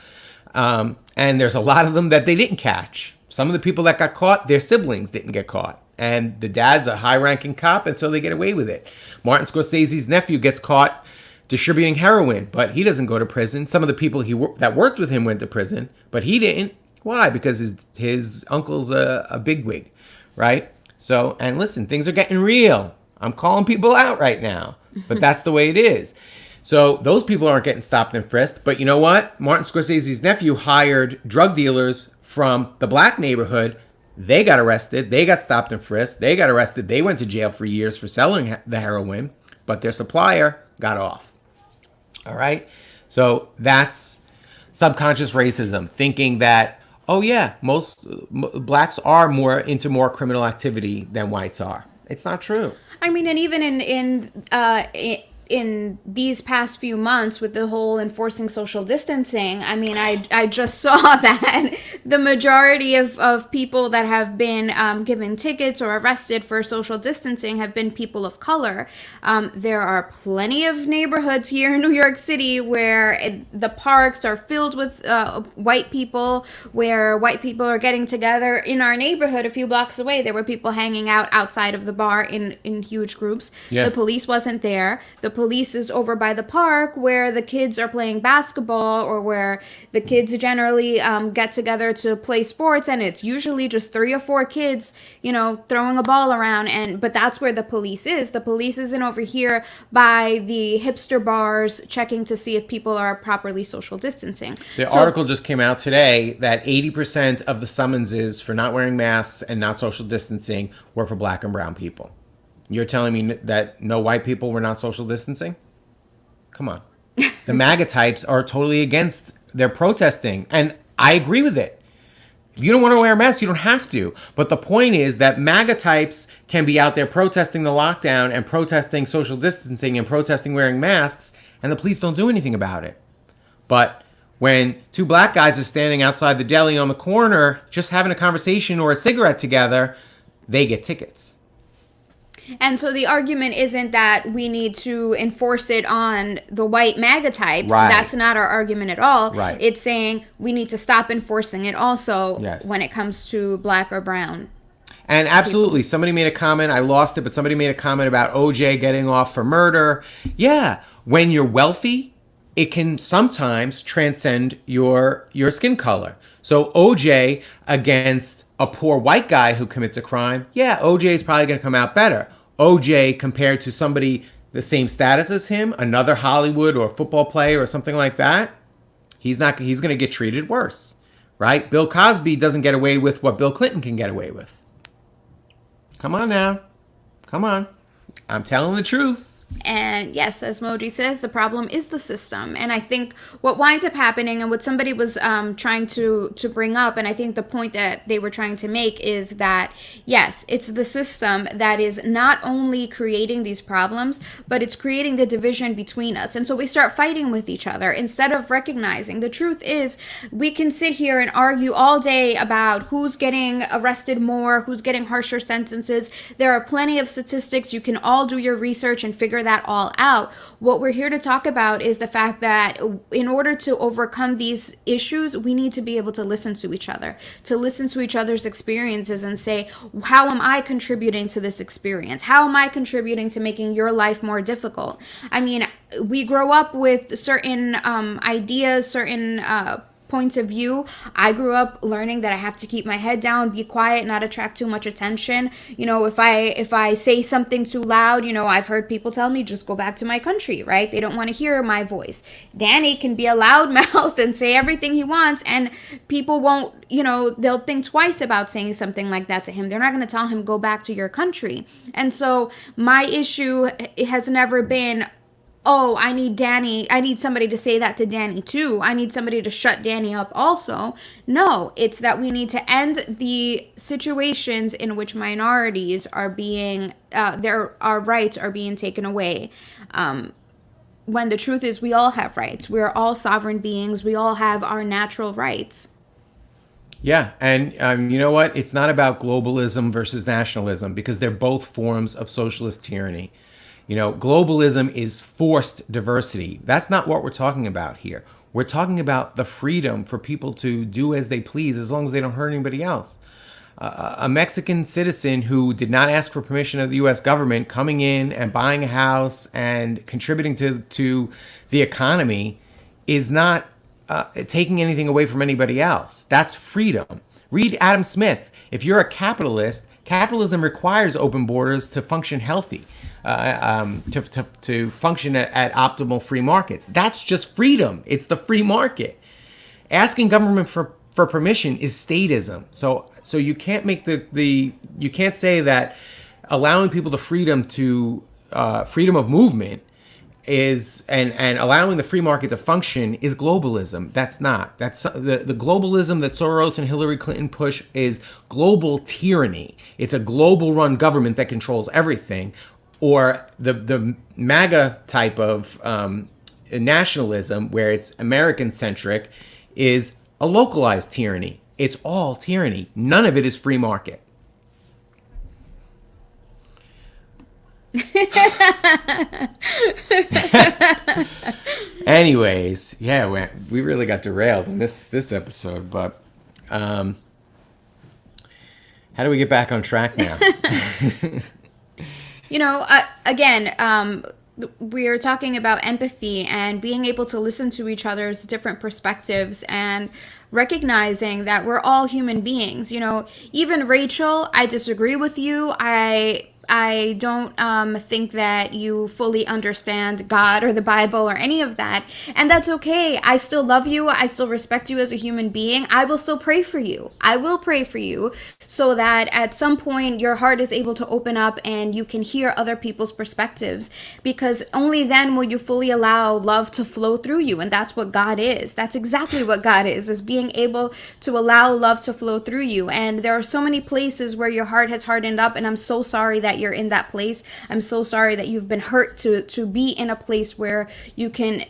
And there's a lot of them that they didn't catch. Some of the people that got caught, their siblings didn't get caught. And the dad's a high-ranking cop, and so they get away with it. Martin Scorsese's nephew gets caught distributing heroin, but he doesn't go to prison. Some of the people that worked with him went to prison, but he didn't. Why? Because his uncle's a bigwig, right? So, and listen, things are getting real. I'm calling people out right now, but that's the way it is. So those people aren't getting stopped and frisked. But you know what? Martin Scorsese's nephew hired drug dealers from the black neighborhood. They got arrested. They got stopped and frisked. They got arrested. They went to jail for years for selling the heroin, but their supplier got off. All right. So that's subconscious racism, thinking that, oh yeah, most blacks are into more criminal activity than whites are. It's not true. I mean, and even in these past few months with the whole enforcing social distancing, I mean, I just saw that the majority of people that have been given tickets or arrested for social distancing have been people of color. There are plenty of neighborhoods here in New York City where the parks are filled with white people, where white people are getting together. In our neighborhood a few blocks away, there were people hanging out outside of the bar in huge groups. Yeah. The police wasn't there. The police is over by the park where the kids are playing basketball, or where the kids generally get together to play sports, and it's usually just 3 or 4 kids, throwing a ball around. But that's where the police is. The police isn't over here by the hipster bars checking to see if people are properly social distancing. The article just came out today that 80% of the summonses for not wearing masks and not social distancing were for black and brown people. You're telling me that no white people were not social distancing? Come on. The MAGA types are totally against their protesting, and I agree with it. If you don't want to wear a mask, you don't have to. But the point is that MAGA types can be out there protesting the lockdown and protesting social distancing and protesting wearing masks, and the police don't do anything about it. But when 2 black guys are standing outside the deli on the corner just having a conversation or a cigarette together, they get tickets. And so the argument isn't that we need to enforce it on the white MAGA types. Right. That's not our argument at all. Right. It's saying we need to stop enforcing it also when it comes to black or brown. And absolutely, people. Somebody made a comment. I lost it, but somebody made a comment about OJ getting off for murder. Yeah, when you're wealthy, it can sometimes transcend your skin color. So OJ against a poor white guy who commits a crime, yeah, OJ is probably going to come out better. OJ compared to somebody the same status as him, another Hollywood or football player or something like that, he's going to get treated worse, right? Bill Cosby doesn't get away with what Bill Clinton can get away with. Come on now. Come on. I'm telling the truth. And yes, as Moji says, the problem is the system. And I think what winds up happening, and what somebody was trying to bring up, and I think the point that they were trying to make is that, yes, it's the system that is not only creating these problems, but it's creating the division between us. And so we start fighting with each other instead of recognizing. The truth is, we can sit here and argue all day about who's getting arrested more, who's getting harsher sentences. There are plenty of statistics. You can all do your research and figure figure that all out. What we're here to talk about is the fact that in order to overcome these issues, we need to be able to listen to each other, to listen to each other's experiences and say, how am I contributing to this experience? How am I contributing to making your life more difficult? I mean, we grow up with certain ideas, certain points of view. I grew up learning that I have to keep my head down, be quiet, not attract too much attention. You know, if I say something too loud, you know, I've heard people tell me just go back to my country, right? They don't want to hear my voice. Danny can be a loudmouth and say everything he wants, and people won't, you know, they'll think twice about saying something like that to him. They're not going to tell him go back to your country. And so my issue has never been, oh, I need somebody to say that to Danny too. I need somebody to shut Danny up also. No, it's that we need to end the situations in which minorities are being, our rights are being taken away. When the truth is we all have rights. We're all sovereign beings. We all have our natural rights. Yeah, and you know what? It's not about globalism versus nationalism, because they're both forms of socialist tyranny. You know, globalism is forced diversity. That's not what we're talking about here. We're talking about the freedom for people to do as they please as long as they don't hurt anybody else. A Mexican citizen who did not ask for permission of the U.S. government coming in and buying a house and contributing to the economy is not taking anything away from anybody else. That's freedom. Read Adam Smith. If you're a capitalist, capitalism requires open borders to function healthy. To function at optimal free markets. That's just freedom. It's the free market. Asking government for permission is statism. So you can't make you can't say that allowing people the freedom to freedom of movement is and allowing the free market to function is globalism. That's not. That's the globalism that Soros and Hillary Clinton push is global tyranny. It's a global run government that controls everything. Or the MAGA type of nationalism, where it's American-centric, is a localized tyranny. It's all tyranny. None of it is free market. Anyways, yeah, we really got derailed in this episode, but how do we get back on track now? You know, again, we're talking about empathy and being able to listen to each other's different perspectives and recognizing that we're all human beings. You know, even Rachel, I disagree with you. I don't think that you fully understand God or the Bible or any of that. And that's okay. I still love you. I still respect you as a human being. I will still pray for you. I will pray for you so that at some point your heart is able to open up and you can hear other people's perspectives, because only then will you fully allow love to flow through you. And that's what God is. That's exactly what God is being able to allow love to flow through you. And there are so many places where your heart has hardened up, and I'm so sorry that you're in that place. I'm so sorry that you've been hurt to be in a place where you can,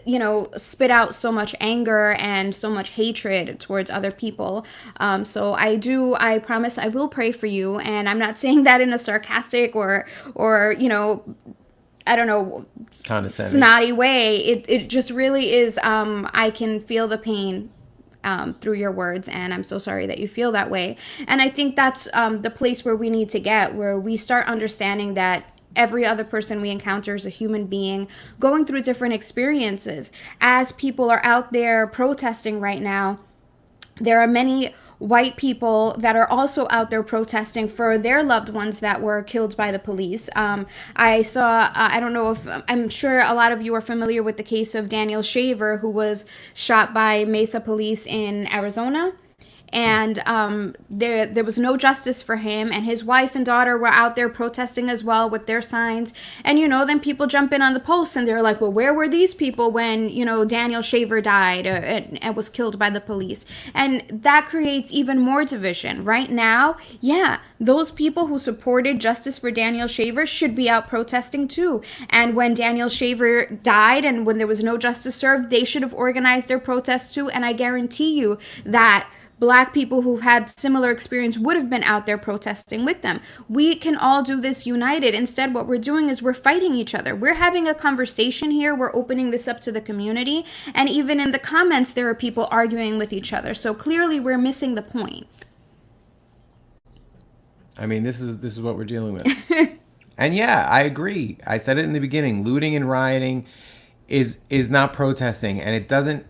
you know, spit out so much anger and so much hatred towards other people. So I promise I will pray for you. And I'm not saying that in a sarcastic or, you know, I don't know, snotty way. It just really is, I can feel the pain through your words, and I'm so sorry that you feel that way. And I think that's the place where we need to get, where we start understanding that every other person we encounter is a human being going through different experiences. As people are out there protesting right now, there are many white people that are also out there protesting for their loved ones that were killed by the police. I saw, I don't know if, I'm sure a lot of you are familiar with the case of Daniel Shaver, who was shot by Mesa police in Arizona. And there was no justice for him, and his wife and daughter were out there protesting as well with their signs. And, you know, then people jump in on the posts and they're like, well, where were these people when, you know, Daniel Shaver died and was killed by the police? And that creates even more division. Right now, yeah, those people who supported justice for Daniel Shaver should be out protesting too. And when Daniel Shaver died and when there was no justice served, they should have organized their protests too. And I guarantee you that Black people who had similar experience would have been out there protesting with them. We can all do this united. Instead, what we're doing is we're fighting each other. We're having a conversation here. We're opening this up to the community. And even in the comments, there are people arguing with each other. So clearly we're missing the point. I mean, this is what we're dealing with. And yeah, I agree. I said it in the beginning. Looting and rioting is not protesting, and it doesn't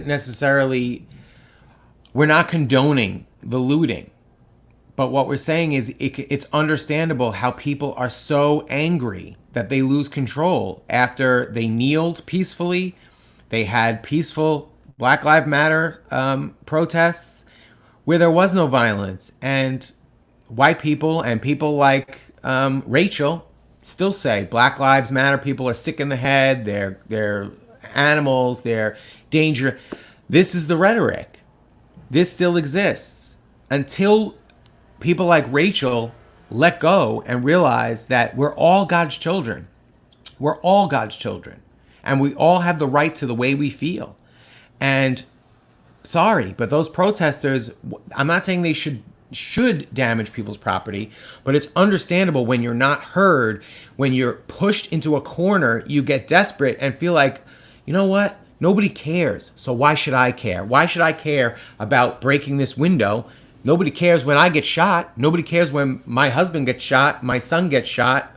necessarily, we're not condoning the looting. But what we're saying is it's understandable how people are so angry that they lose control after they kneeled peacefully. They had peaceful Black Lives Matter protests where there was no violence. And white people and people like Rachel still say Black Lives Matter. People are sick in the head. They're animals. They're danger. This is the rhetoric. This still exists until people like Rachel let go and realize that we're all God's children. We're all God's children. And we all have the right to the way we feel. And sorry, but those protesters, I'm not saying they should damage people's property, but it's understandable when you're not heard, when you're pushed into a corner, you get desperate and feel like, you know what? Nobody cares. So why should I care? Why should I care about breaking this window? Nobody cares when I get shot. Nobody cares when my husband gets shot, my son gets shot.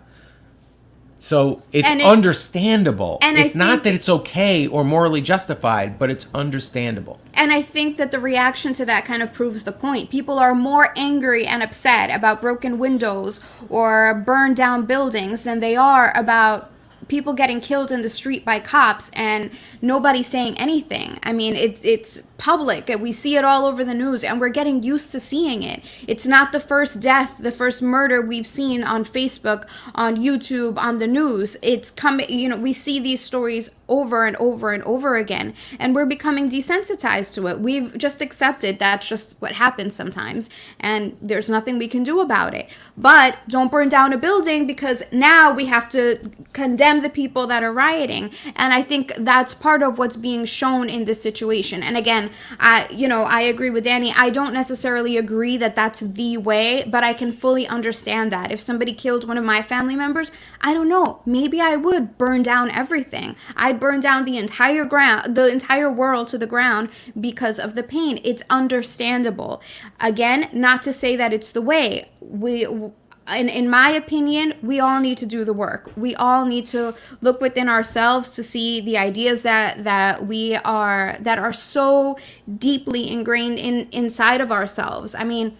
So it's understandable. And it's not that it's okay or morally justified, but it's understandable. And I think that the reaction to that kind of proves the point. People are more angry and upset about broken windows or burned down buildings than they are about people getting killed in the street by cops and nobody saying anything. I mean, it's public. We see it all over the news and we're getting used to seeing it. It's not the first death, the first murder we've seen on Facebook, on YouTube, on the news. It's coming, we see these stories over and over and over again, and we're becoming desensitized to it. We've just accepted that's just what happens sometimes, and there's nothing we can do about it. But don't burn down a building because now we have to condemn the people that are rioting. And I think that's part of what's being shown in this situation. And again, I agree with Danny. I don't necessarily agree that that's the way, but I can fully understand that. If somebody killed one of my family members, I don't know, maybe I would burn down everything. I'd burn down the entire world to the ground because of the pain. It's understandable. Again, not to say that it's the way. In my opinion, we all need to do the work. We all need to look within ourselves to see the ideas that are so deeply ingrained inside of ourselves. I mean,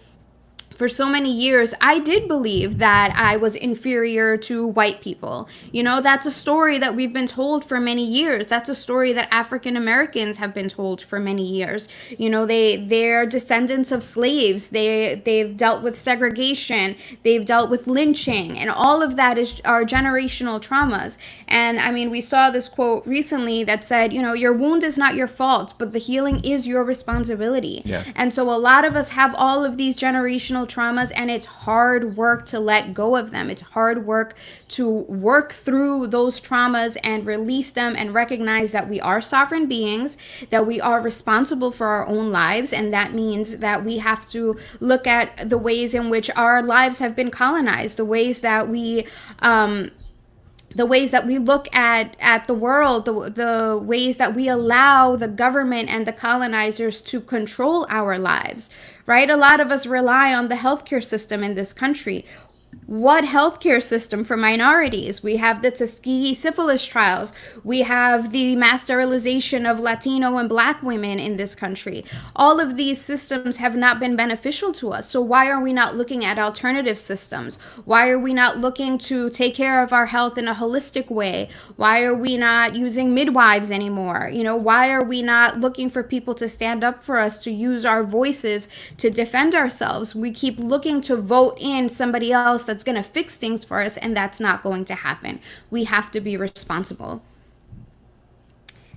for so many years, I did believe that I was inferior to white people. That's a story that we've been told for many years. That's a story that African Americans have been told for many years. They're descendants of slaves. They've dealt with segregation. They've dealt with lynching, and all of that are generational traumas. And I mean, we saw this quote recently that said, your wound is not your fault, but the healing is your responsibility. Yeah. And so a lot of us have all of these generational traumas, and it's hard work to let go of them. It's hard work to work through those traumas and release them and recognize that we are sovereign beings, that we are responsible for our own lives, and that means that we have to look at the ways in which our lives have been colonized, the ways that we look at the world, the ways that we allow the government and the colonizers to control our lives, right? A lot of us rely on the healthcare system in this country. What healthcare system for minorities? We have the Tuskegee syphilis trials. We have the mass sterilization of Latino and Black women in this country. All of these systems have not been beneficial to us. So why are we not looking at alternative systems? Why are we not looking to take care of our health in a holistic way? Why are we not using midwives anymore? Why are we not looking for people to stand up for us, to use our voices to defend ourselves? We keep looking to vote in somebody else that's going to fix things for us, and that's not going to happen. We have to be responsible.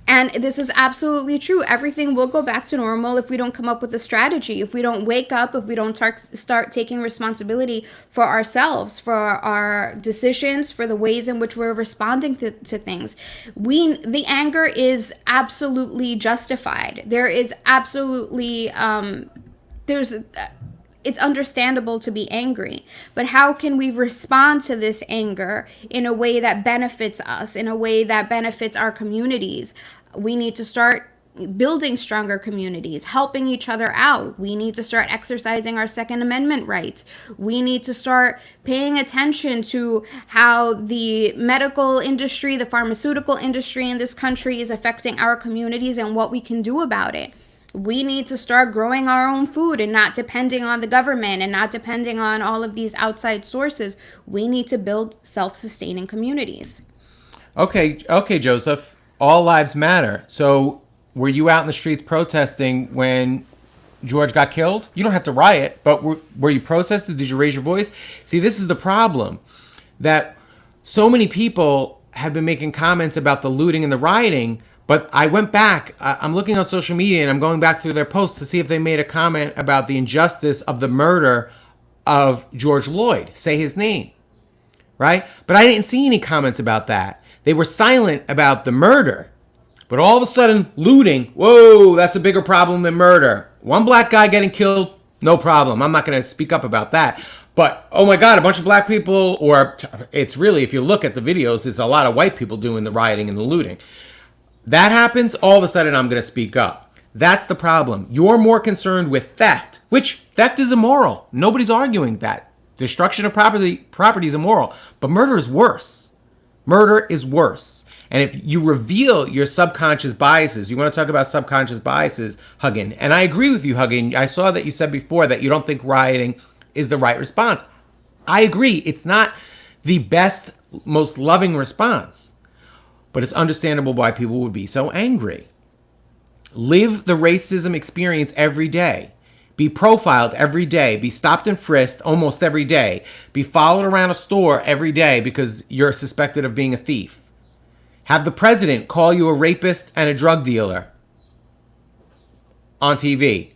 And this is absolutely true. Everything will go back to normal if we don't come up with a strategy, if we don't wake up, if we don't start taking responsibility for ourselves, for our decisions, for the ways in which we're responding to things. The anger is absolutely justified. There is absolutely, it's understandable to be angry, but how can we respond to this anger in a way that benefits us, in a way that benefits our communities? We need to start building stronger communities, helping each other out. We need to start exercising our Second Amendment rights. We need to start paying attention to how the medical industry, the pharmaceutical industry in this country is affecting our communities and what we can do about it. We need to start growing our own food and not depending on the government and not depending on all of these outside sources. We need to build self-sustaining communities. Okay, Joseph. All lives matter. So were you out in the streets protesting when George got killed? You don't have to riot, but were you protesting? Did you raise your voice? See, this is the problem, that so many people have been making comments about the looting and the rioting, but I went back. I'm looking on social media and I'm going back through their posts to see if they made a comment about the injustice of the murder of George Floyd. Say his name, right? But I didn't see any comments about that. They were silent about the murder. But all of a sudden, looting, whoa, that's a bigger problem than murder. One black guy getting killed, no problem. I'm not going to speak up about that. But, oh my God, a bunch of black people, or it's really, if you look at the videos, it's a lot of white people doing the rioting and the looting. That happens, all of a sudden I'm going to speak up. That's the problem. You're more concerned with theft, which theft is immoral. Nobody's arguing that. Destruction of property is immoral. But murder is worse. Murder is worse. And if you reveal your subconscious biases, you want to talk about subconscious biases, Huggin, and I agree with you, Huggin. I saw that you said before that you don't think rioting is the right response. I agree. It's not the best, most loving response, but it's understandable why people would be so angry. Live the racism experience every day. Be profiled every day. Be stopped and frisked almost every day. Be followed around a store every day because you're suspected of being a thief. Have the president call you a rapist and a drug dealer on TV.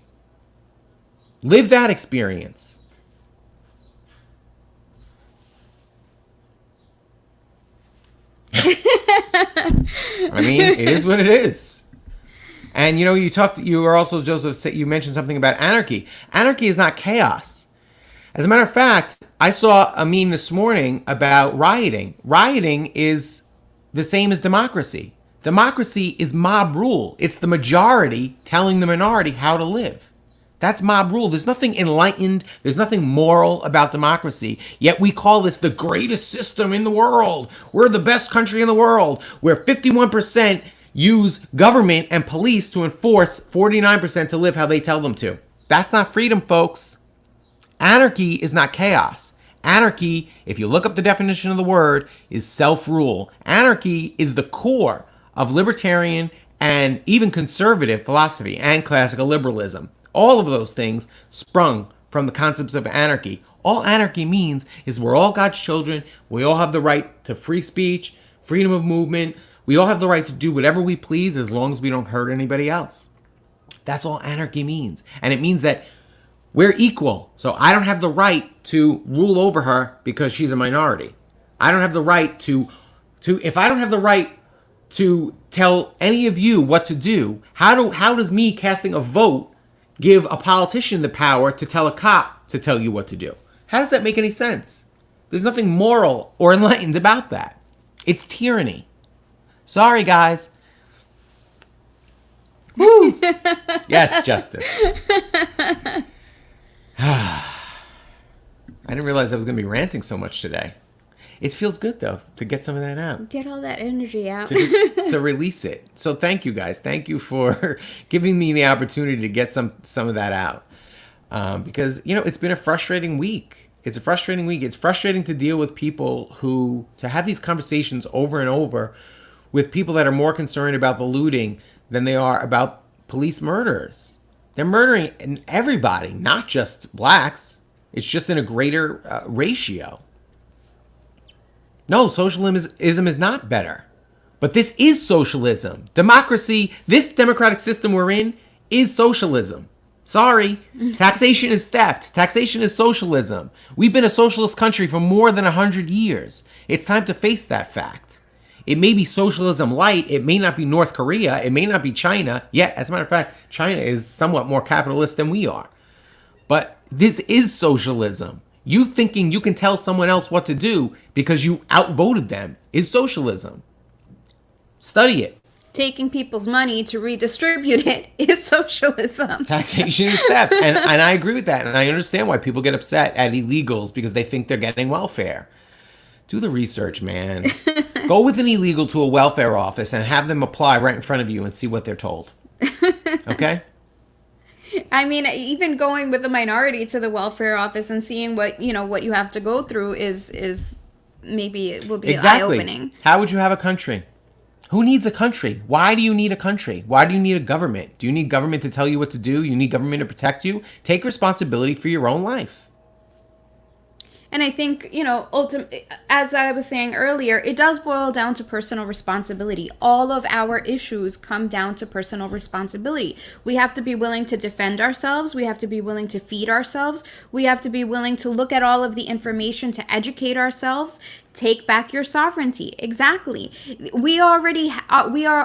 Live that experience. I mean, it is what it is. And you were also, Joseph, you mentioned something about anarchy. Anarchy is not chaos. As a matter of fact, I saw a meme this morning about rioting. Rioting is the same as democracy. Democracy is mob rule. It's the majority telling the minority how to live. That's mob rule. There's nothing enlightened. There's nothing moral about democracy. Yet we call this the greatest system in the world. We're the best country in the world, where 51% use government and police to enforce 49% to live how they tell them to. That's not freedom, folks. Anarchy is not chaos. Anarchy, if you look up the definition of the word, is self-rule. Anarchy is the core of libertarian and even conservative philosophy and classical liberalism. All of those things sprung from the concepts of anarchy. All anarchy means is we're all God's children. We all have the right to free speech, freedom of movement. We all have the right to do whatever we please as long as we don't hurt anybody else. That's all anarchy means. And it means that we're equal. So I don't have the right to rule over her because she's a minority. I don't have the right to if I don't have the right to tell any of you what to do, how does me casting a vote give a politician the power to tell a cop to tell you what to do? How does that make any sense? There's nothing moral or enlightened about that. It's tyranny. Sorry, guys. Woo! Yes, justice. I didn't realize I was going to be ranting so much today. It feels good, though, to get some of that out. Get all that energy out. to release it. So thank you, guys. Thank you for giving me the opportunity to get some of that out. Because, it's been a frustrating week. It's a frustrating week. It's frustrating to deal with people to have these conversations over and over with people that are more concerned about the looting than they are about police murders. They're murdering everybody, not just blacks. It's just in a greater ratio. No, socialism is not better. But this is socialism. Democracy, this democratic system we're in is socialism. Sorry. Taxation is theft. Taxation is socialism. We've been a socialist country for more than 100 years. It's time to face that fact. It may be socialism light. It may not be North Korea. It may not be China. Yet, as a matter of fact, China is somewhat more capitalist than we are. But this is socialism. You thinking you can tell someone else what to do because you outvoted them is socialism. Study it. Taking people's money to redistribute it is socialism. Taxation is theft. And I agree with that. And I understand why people get upset at illegals because they think they're getting welfare. Do the research, man. Go with an illegal to a welfare office and have them apply right in front of you and see what they're told. Okay? I mean, even going with a minority to the welfare office and seeing what you have to go through is maybe it will be eye-opening. How would you have a country? Who needs a country? Why do you need a country? Why do you need a government? Do you need government to tell you what to do? You need government to protect you? Take responsibility for your own life. And I think, ultimately, as I was saying earlier, it does boil down to personal responsibility. All of our issues come down to personal responsibility. We have to be willing to defend ourselves. We have to be willing to feed ourselves. We have to be willing to look at all of the information to educate ourselves. Take back your sovereignty. Exactly. We are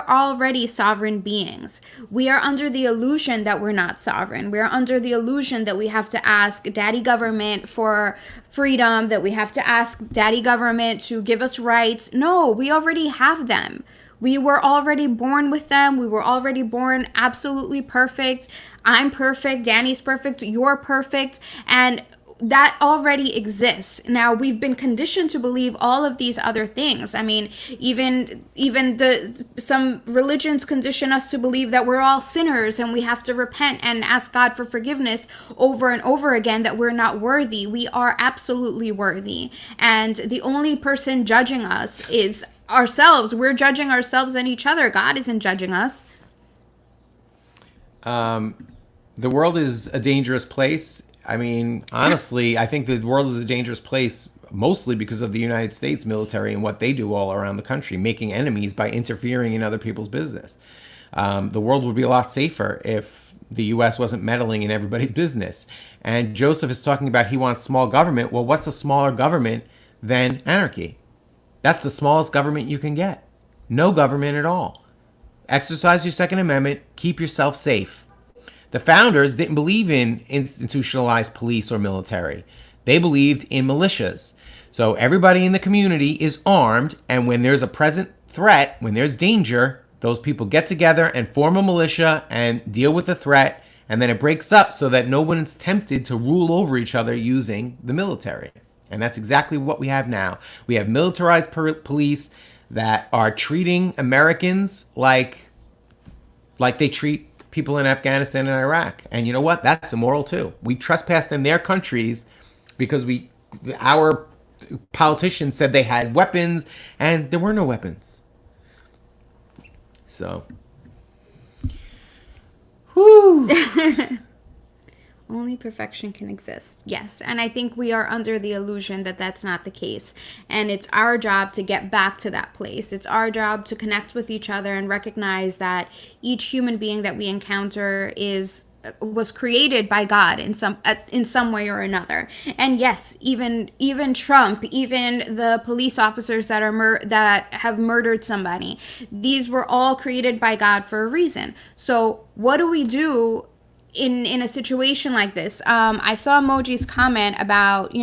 already sovereign beings. We are under the illusion that we're not sovereign. We are under the illusion that we have to ask daddy government for freedom, that we have to ask daddy government to give us rights. No, we already have them. We were already born with them. We were already born absolutely perfect. I'm perfect. Danny's perfect. You're perfect. And that already exists. Now, we've been conditioned to believe all of these other things. I mean, even some religions condition us to believe that we're all sinners and we have to repent and ask God for forgiveness over and over again, that we're not worthy. We are absolutely worthy. And the only person judging us is ourselves. We're judging ourselves and each other. God isn't judging us. The world is a dangerous place. I mean, honestly, I think the world is a dangerous place mostly because of the United States military and what they do all around the country, making enemies by interfering in other people's business. The world would be a lot safer if the U.S. wasn't meddling in everybody's business. And Joseph is talking about he wants small government. Well, what's a smaller government than anarchy? That's the smallest government you can get. No government at all. Exercise your Second Amendment. Keep yourself safe. The founders didn't believe in institutionalized police or military. They believed in militias. So everybody in the community is armed, and when there's a present threat, when there's danger, those people get together and form a militia and deal with the threat, and then it breaks up so that no one's tempted to rule over each other using the military. And that's exactly what we have now. We have militarized police that are treating Americans like they treat people in Afghanistan and Iraq. And you know what? That's immoral too. We trespassed in their countries because our politicians said they had weapons and there were no weapons. So, whew. Only perfection can exist. Yes. And I think we are under the illusion that that's not the case. And it's our job to get back to that place. It's our job to connect with each other and recognize that each human being that we encounter was created by God in some way or another. And yes, even Trump, even the police officers that have murdered somebody, these were all created by God for a reason. So what do we do in a situation like this? I saw Emoji's comment about,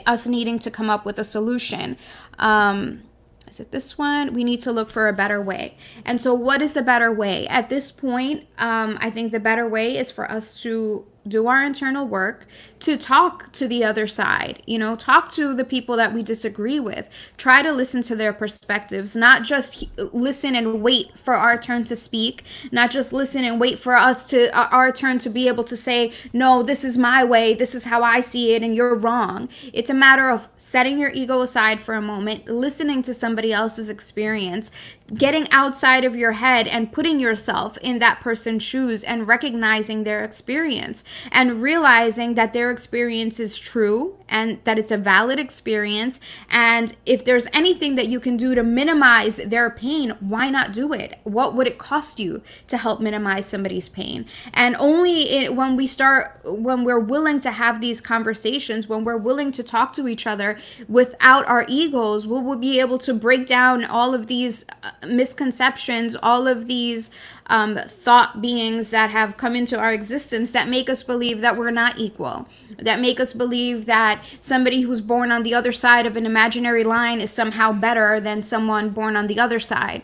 us needing to come up with a solution. Is it this one? We need to look for a better way. And so what is the better way? At this point, I think the better way is for us to do our internal work, to talk to the other side, talk to the people that we disagree with, try to listen to their perspectives, not just listen and wait for our turn to speak, not just listen and wait for our turn to be able to say, no, this is my way, this is how I see it, and you're wrong. It's a matter of setting your ego aside for a moment, listening to somebody else's experience, getting outside of your head and putting yourself in that person's shoes and recognizing their experience. and realizing that their experience is true and that it's a valid experience. And if there's anything that you can do to minimize their pain, why not do it? What would it cost you to help minimize somebody's pain? And only when we're willing to have these conversations, when we're willing to talk to each other without our egos, we'll be able to break down all of these misconceptions, all of these thought beings that have come into our existence that make us believe that we're not equal, that make us believe that somebody who's born on the other side of an imaginary line is somehow better than someone born on the other side,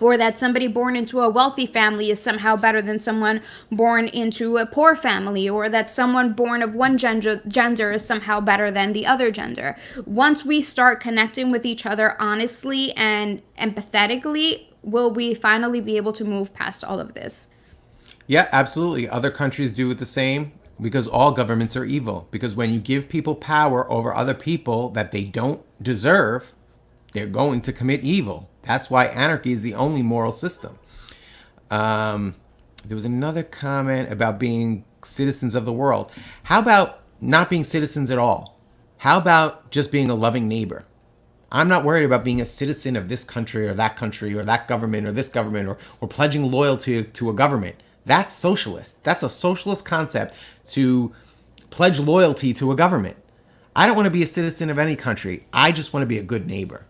or that somebody born into a wealthy family is somehow better than someone born into a poor family, or that someone born of one gender is somehow better than the other gender. Once we start connecting with each other honestly and empathetically, will we finally be able to move past all of this? Yeah, absolutely. Other countries do it the same, because all governments are evil. Because when you give people power over other people that they don't deserve, they're going to commit evil. That's why anarchy is the only moral system. There was another comment about being citizens of the world. How about not being citizens at all? How about just being a loving neighbor? I'm not worried about being a citizen of this country or that government or this government, or pledging loyalty to a government. That's socialist. That's a socialist concept, to pledge loyalty to a government. I don't want to be a citizen of any country. I just want to be a good neighbor.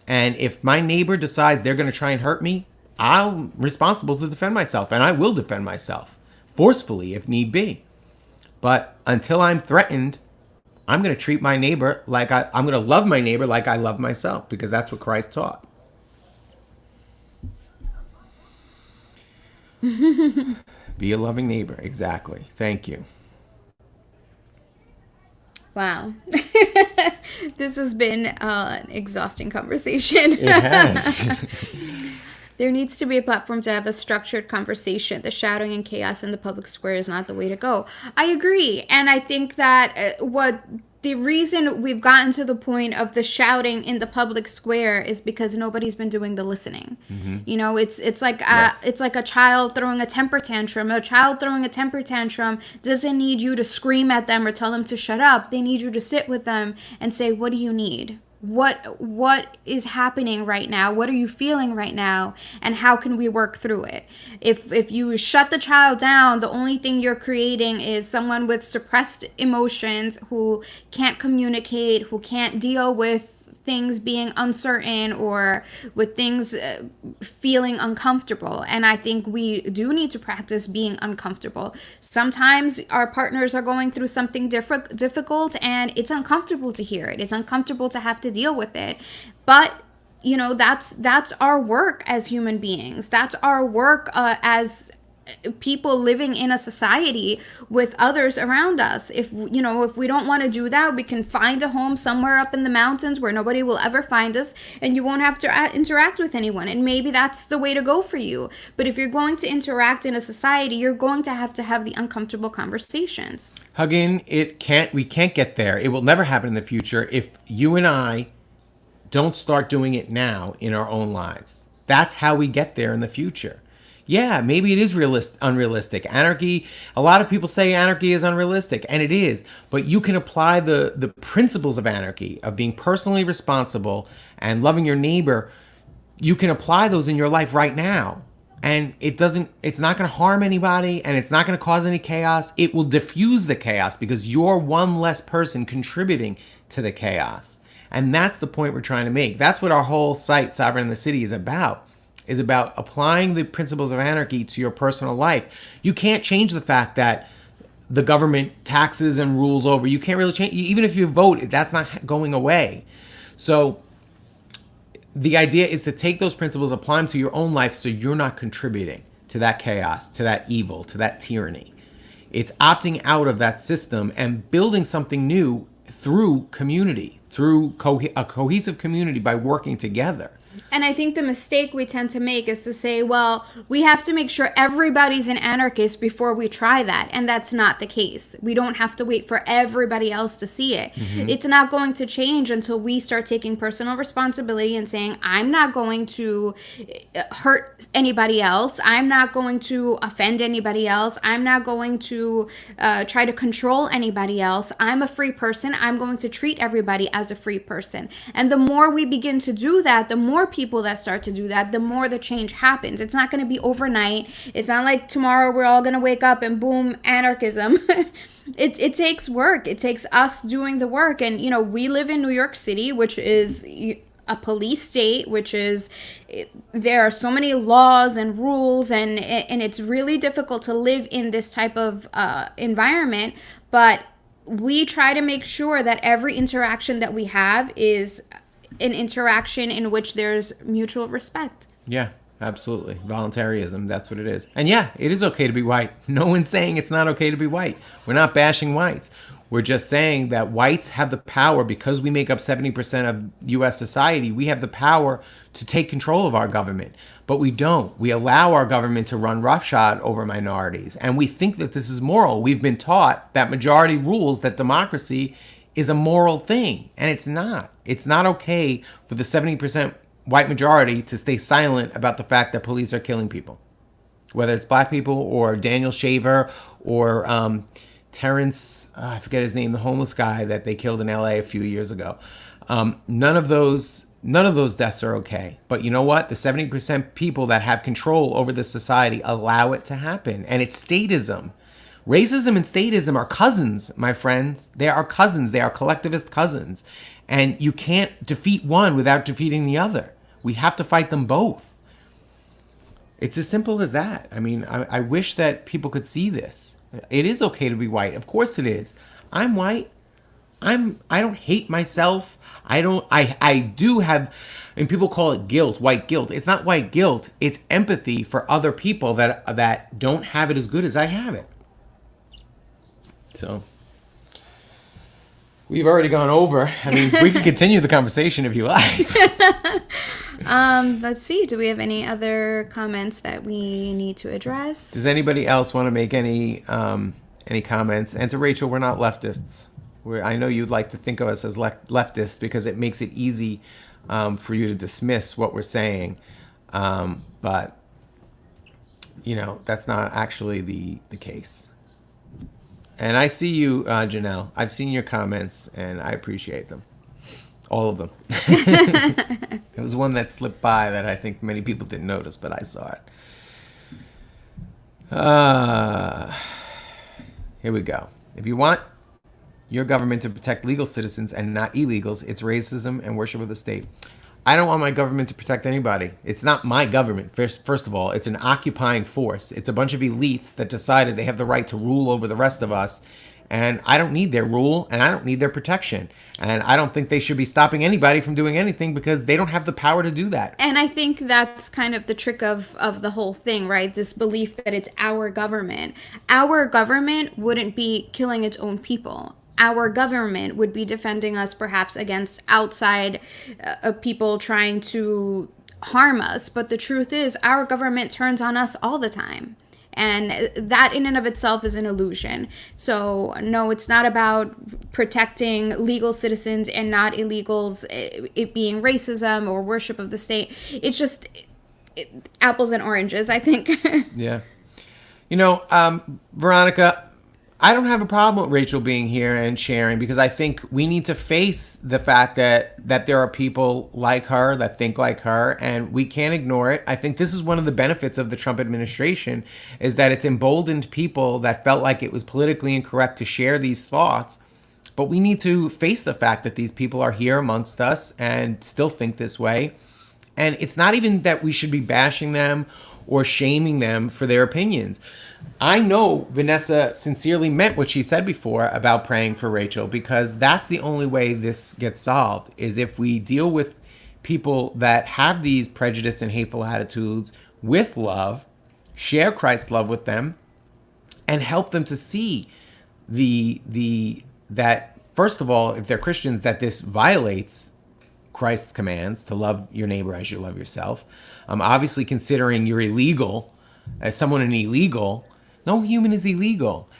And if my neighbor decides they're going to try and hurt me, I'm responsible to defend myself, and I will defend myself forcefully if need be. But until I'm threatened, I'm going to treat my neighbor like I'm going to love my neighbor like I love myself, because that's what Christ taught. Be a loving neighbor. Exactly. Thank you. Wow. This has been an exhausting conversation. It has. There needs to be a platform to have a structured conversation. The shouting and chaos in the public square is not the way to go. I agree. And I think that the reason we've gotten to the point of the shouting in the public square is because nobody's been doing the listening. Mm-hmm. You know, it's like it's like a child throwing a temper tantrum. A child throwing a temper tantrum doesn't need you to scream at them or tell them to shut up. They need you to sit with them and say, what do you need? What is happening right now? What are you feeling right now? And how can we work through it? If you shut the child down, the only thing you're creating is someone with suppressed emotions who can't communicate, who can't deal with things being uncertain or with things feeling uncomfortable. And I think we do need to practice being uncomfortable. Sometimes our partners are going through something difficult, and it's uncomfortable to hear it. It's uncomfortable to have to deal with it. But you know, that's our work as human beings. That's our work as people living in a society with others around us. If we don't want to do that, we can find a home somewhere up in the mountains where nobody will ever find us, and you won't have to interact with anyone. And maybe that's the way to go for you. But if you're going to interact in a society, you're going to have the uncomfortable conversations. Huggin, we can't get there. It will never happen in the future if you and I don't start doing it now in our own lives. That's how we get there in the future. Yeah, maybe it is unrealistic. Anarchy, a lot of people say anarchy is unrealistic, and it is. But you can apply the principles of anarchy, of being personally responsible and loving your neighbor. You can apply those in your life right now. And it's not going to harm anybody, and it's not going to cause any chaos. It will diffuse the chaos because you're one less person contributing to the chaos. And that's the point we're trying to make. That's what our whole site, Sovereign in the City, is about applying the principles of anarchy to your personal life. You can't change the fact that the government taxes and rules over. You can't really change, even if you vote, that's not going away. So the idea is to take those principles, apply them to your own life so you're not contributing to that chaos, to that evil, to that tyranny. It's opting out of that system and building something new through community, through a cohesive community by working together. And I think the mistake we tend to make is to say, well, we have to make sure everybody's an anarchist before we try that. And that's not the case. We don't have to wait for everybody else to see it. Mm-hmm. It's not going to change until we start taking personal responsibility and saying, I'm not going to hurt anybody else. I'm not going to offend anybody else. I'm not going to try to control anybody else. I'm a free person. I'm going to treat everybody as a free person. And the more we begin to do that, the more people that start to do that, the more the change happens. It's not going to be overnight. It's not like tomorrow we're all going to wake up and boom, anarchism. It takes work. It takes us doing the work. And, you know, we live in New York City, which is a police state, which is, there are so many laws and rules, and it's really difficult to live in this type of environment. But we try to make sure that every interaction that we have is an interaction in which there's mutual respect. Yeah, absolutely. Voluntarism, that's what it is. And yeah, it is okay to be white. No one's saying it's not okay to be white. We're not bashing whites. We're just saying that whites have the power, because we make up 70% of U.S. society, we have the power to take control of our government. But we don't. We allow our government to run roughshod over minorities. And we think that this is moral. We've been taught that majority rules, that democracy is a moral thing. And it's not. It's not okay for the 70% white majority to stay silent about the fact that police are killing people. Whether it's black people or Daniel Shaver or Terrence, I forget his name, the homeless guy that they killed in LA a few years ago. None of those deaths are okay. But you know what? The 70% people that have control over this society allow it to happen. And it's statism. Racism and statism are cousins, my friends. They are cousins. They are collectivist cousins. And you can't defeat one without defeating the other. We have to fight them both. It's as simple as that. I mean, I wish that people could see this. It is okay to be white. Of course it is. I'm white. I don't hate myself. I do have, and people call it guilt, white guilt. It's not white guilt. It's empathy for other people that don't have it as good as I have it. So we've already gone over. I mean, we can continue the conversation if you like. Let's see. Do we have any other comments that we need to address? Does anybody else want to make any comments? And to Rachel, we're not leftists. I know you'd like to think of us as leftists because it makes it easy for you to dismiss what we're saying. But, you know, that's not actually the case. And I see you, Janelle. I've seen your comments, and I appreciate them. All of them. There was one that slipped by that I think many people didn't notice, but I saw it. Here we go. If you want your government to protect legal citizens and not illegals, it's racism and worship of the state. I don't want my government to protect anybody. It's not my government. First of all, it's an occupying force. It's a bunch of elites that decided they have the right to rule over the rest of us. And I don't need their rule, and I don't need their protection. And I don't think they should be stopping anybody from doing anything because they don't have the power to do that. And I think that's kind of the trick of the whole thing, right? This belief that it's our government. Our government wouldn't be killing its own people. Our government would be defending us perhaps against outside people trying to harm us. But the truth is, our government turns on us all the time. And that in and of itself is an illusion. So no, it's not about protecting legal citizens and not illegals, it being racism or worship of the state. It's just apples and oranges, I think. Yeah. You know, Veronica, I don't have a problem with Rachel being here and sharing because I think we need to face the fact that there are people like her that think like her, and we can't ignore it. I think this is one of the benefits of the Trump administration is that it's emboldened people that felt like it was politically incorrect to share these thoughts. But we need to face the fact that these people are here amongst us and still think this way. And it's not even that we should be bashing them or shaming them for their opinions. I know Vanessa sincerely meant what she said before about praying for Rachel, because that's the only way this gets solved, is if we deal with people that have these prejudice and hateful attitudes with love, share Christ's love with them, and help them to see that, first of all, if they're Christians, that this violates Christ's commands to love your neighbor as you love yourself. Obviously, considering you're illegal, as someone an illegal, no human is illegal.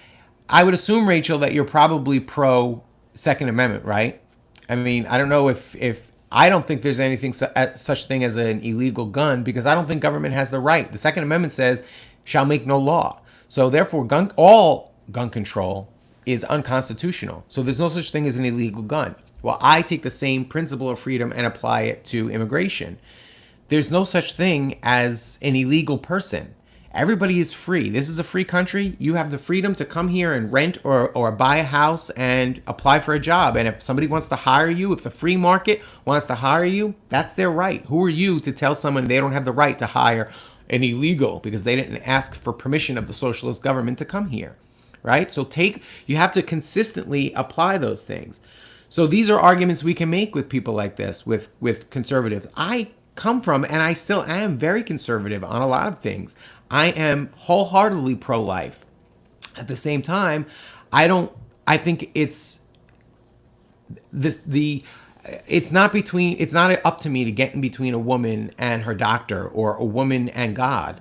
I would assume, Rachel, that you're probably pro Second Amendment, right? I mean, I don't know if I don't think there's anything such thing as an illegal gun, because I don't think government has the right. The Second Amendment says, "Shall make no law." So therefore, all gun control is unconstitutional. So there's no such thing as an illegal gun. Well, I take the same principle of freedom and apply it to immigration. There's no such thing as an illegal person. Everybody is free. This is a free country. You have the freedom to come here and rent or buy a house and apply for a job. And if somebody wants to hire you, if the free market wants to hire you, that's their right. Who are you to tell someone they don't have the right to hire an illegal because they didn't ask for permission of the socialist government to come here, right? So you have to consistently apply those things. So these are arguments we can make with people like this, with conservatives. I come from, and I still am, very conservative on a lot of things. I am wholeheartedly pro-life. At the same time, I think it's it's not up to me to get in between a woman and her doctor, or a woman and God.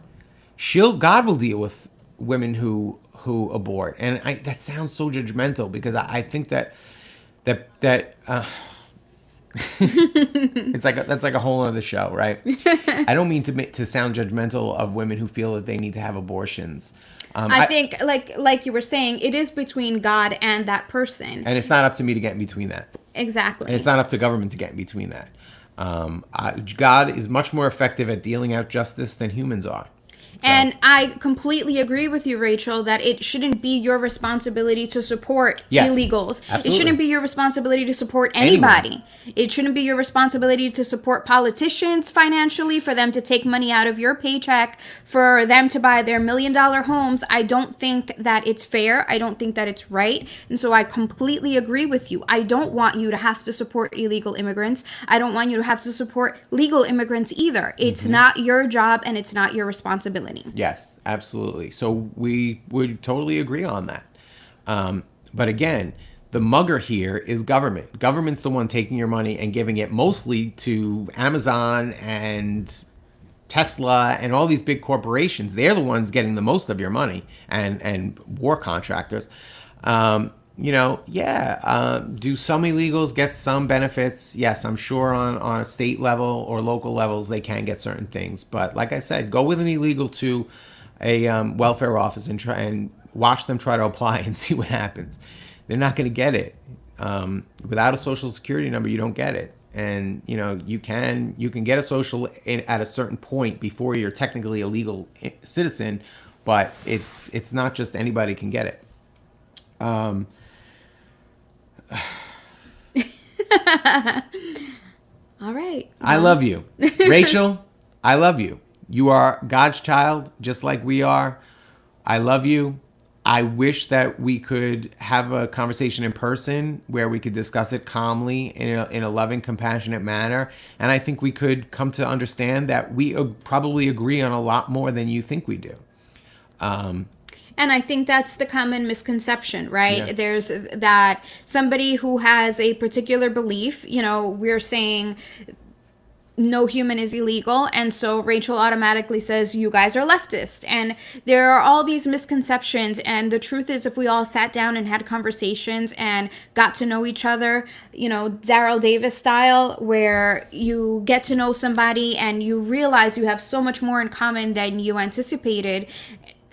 God will deal with women who abort. And that sounds so judgmental, because I think that that's like a whole other show, right? I don't mean to sound judgmental of women who feel that they need to have abortions. I think, like you were saying, it is between God and that person, and it's not up to me to get in between that. Exactly. And it's not up to government to get in between that. God is much more effective at dealing out justice than humans are. And I completely agree with you, Rachel, that it shouldn't be your responsibility to support illegals. Absolutely. It shouldn't be your responsibility to support anybody. It shouldn't be your responsibility to support politicians financially, for them to take money out of your paycheck, for them to buy their $1 million homes. I don't think that it's fair. I don't think that it's right. And so I completely agree with you. I don't want you to have to support illegal immigrants. I don't want you to have to support legal immigrants either. It's not your job, and it's not your responsibility. Yes, absolutely. So we would totally agree on that. But again, the mugger here is government. Government's the one taking your money and giving it mostly to Amazon and Tesla and all these big corporations. They're the ones getting the most of your money, and war contractors. Do some illegals get some benefits? Yes, I'm sure on a state level or local levels they can get certain things. But like I said, go with an illegal to a welfare office and try and watch them try to apply and see what happens. They're not going to get it. Without a social security number, you don't get it. And you can get a social at a certain point before you're technically a legal citizen, but it's not just anybody can get it. All right. I love you. Rachel, I love you. You are God's child, just like we are. I love you. I wish that we could have a conversation in person where we could discuss it calmly in a loving, compassionate manner. And I think we could come to understand that we probably agree on a lot more than you think we do. And I think that's the common misconception, right? Yeah. There's that somebody who has a particular belief, we're saying no human is illegal. And so Rachel automatically says, you guys are leftist. And there are all these misconceptions. And the truth is, if we all sat down and had conversations and got to know each other, Daryl Davis style, where you get to know somebody and you realize you have so much more in common than you anticipated,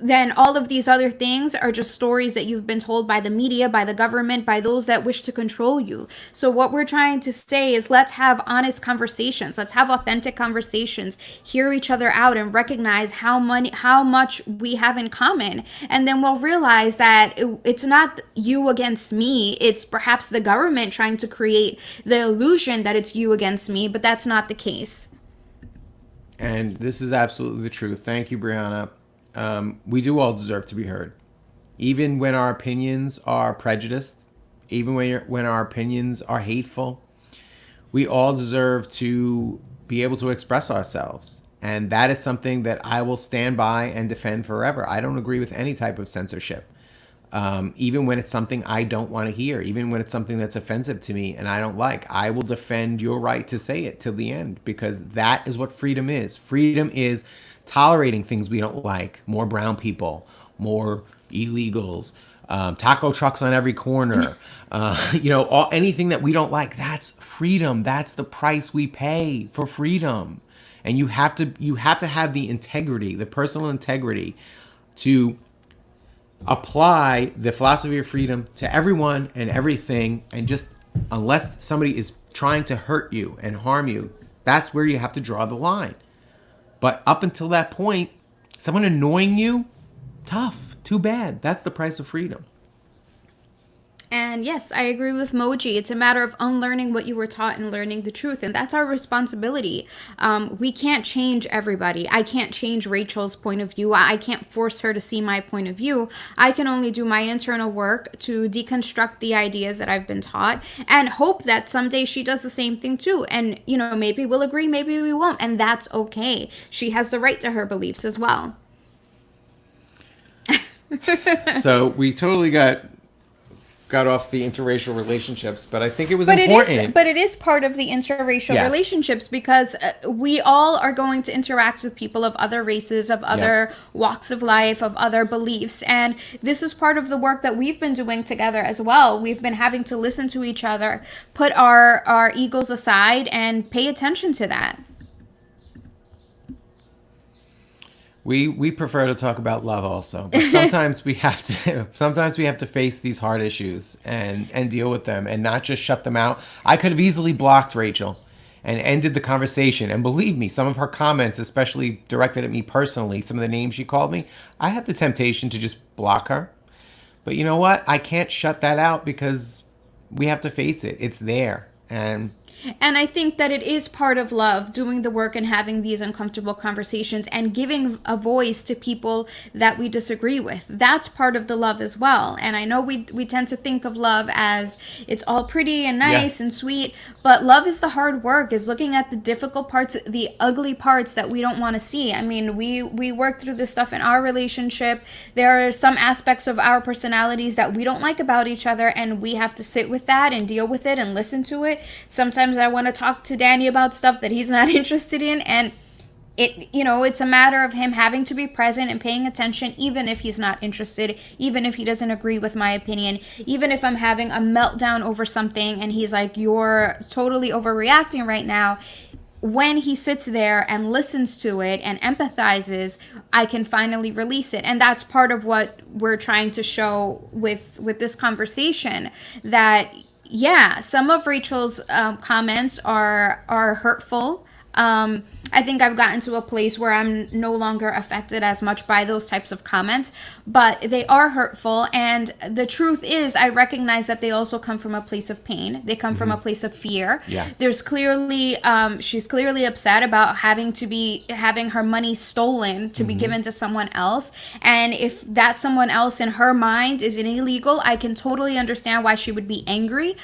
then all of these other things are just stories that you've been told by the media, by the government, by those that wish to control you. So what we're trying to say is, let's have honest conversations. Let's have authentic conversations, hear each other out, and recognize how much we have in common. And then we'll realize that it's not you against me. It's perhaps the government trying to create the illusion that it's you against me, but that's not the case. And this is absolutely the truth. Thank you, Brianna. We do all deserve to be heard, even when our opinions are prejudiced, even when our opinions are hateful. We all deserve to be able to express ourselves, and that is something that I will stand by and defend forever. I don't agree with any type of censorship. even when it's something I don't want to hear, even when it's something that's offensive to me and I don't like. I will defend your right to say it till the end, because that is what freedom is. Freedom is tolerating things we don't like, more brown people, more illegals, taco trucks on every corner, anything that we don't like. That's freedom. That's the price we pay for freedom. And you have to have the integrity, the personal integrity, to apply the philosophy of freedom to everyone and everything. And just, unless somebody is trying to hurt you and harm you, that's where you have to draw the line. But up until that point, someone annoying you, tough, too bad. That's the price of freedom. And yes, I agree with Moji. It's a matter of unlearning what you were taught and learning the truth. And that's our responsibility. We can't change everybody. I can't change Rachel's point of view. I can't force her to see my point of view. I can only do my internal work to deconstruct the ideas that I've been taught and hope that someday she does the same thing too. And, maybe we'll agree, maybe we won't. And that's okay. She has the right to her beliefs as well. So we totally got off the interracial relationships, but I think it was important. But it is part of the interracial relationships, because we all are going to interact with people of other races, of other walks of life, of other beliefs. And this is part of the work that we've been doing together as well. We've been having to listen to each other, put our egos aside, and pay attention to that. We prefer to talk about love also, but sometimes we have to face these hard issues and deal with them and not just shut them out. I could have easily blocked Rachel and ended the conversation. And believe me, some of her comments, especially directed at me personally, some of the names she called me, I had the temptation to just block her. But you know what? I can't shut that out, because we have to face it. It's there. And I think that it is part of love, doing the work and having these uncomfortable conversations and giving a voice to people that we disagree with. That's part of the love as well. And I know we tend to think of love as it's all pretty and nice and sweet, but love is the hard work, is looking at the difficult parts, the ugly parts that we don't want to see. I mean, we work through this stuff in our relationship. There are some aspects of our personalities that we don't like about each other, and we have to sit with that and deal with it and listen to it. Sometimes I want to talk to Danny about stuff that he's not interested in, and it's a matter of him having to be present and paying attention, even if he's not interested, even if he doesn't agree with my opinion, even if I'm having a meltdown over something and he's like, "You're totally overreacting right now." When he sits there and listens to it and empathizes, I can finally release it. And that's part of what we're trying to show with this conversation, that some of Rachel's comments are hurtful. I think I've gotten to a place where I'm no longer affected as much by those types of comments, but they are hurtful. And the truth is, I recognize that they also come from a place of pain. They come from a place of fear. Yeah. There's clearly, she's clearly upset about having her money stolen to be given to someone else. And if that someone else in her mind is an illegal, I can totally understand why she would be angry.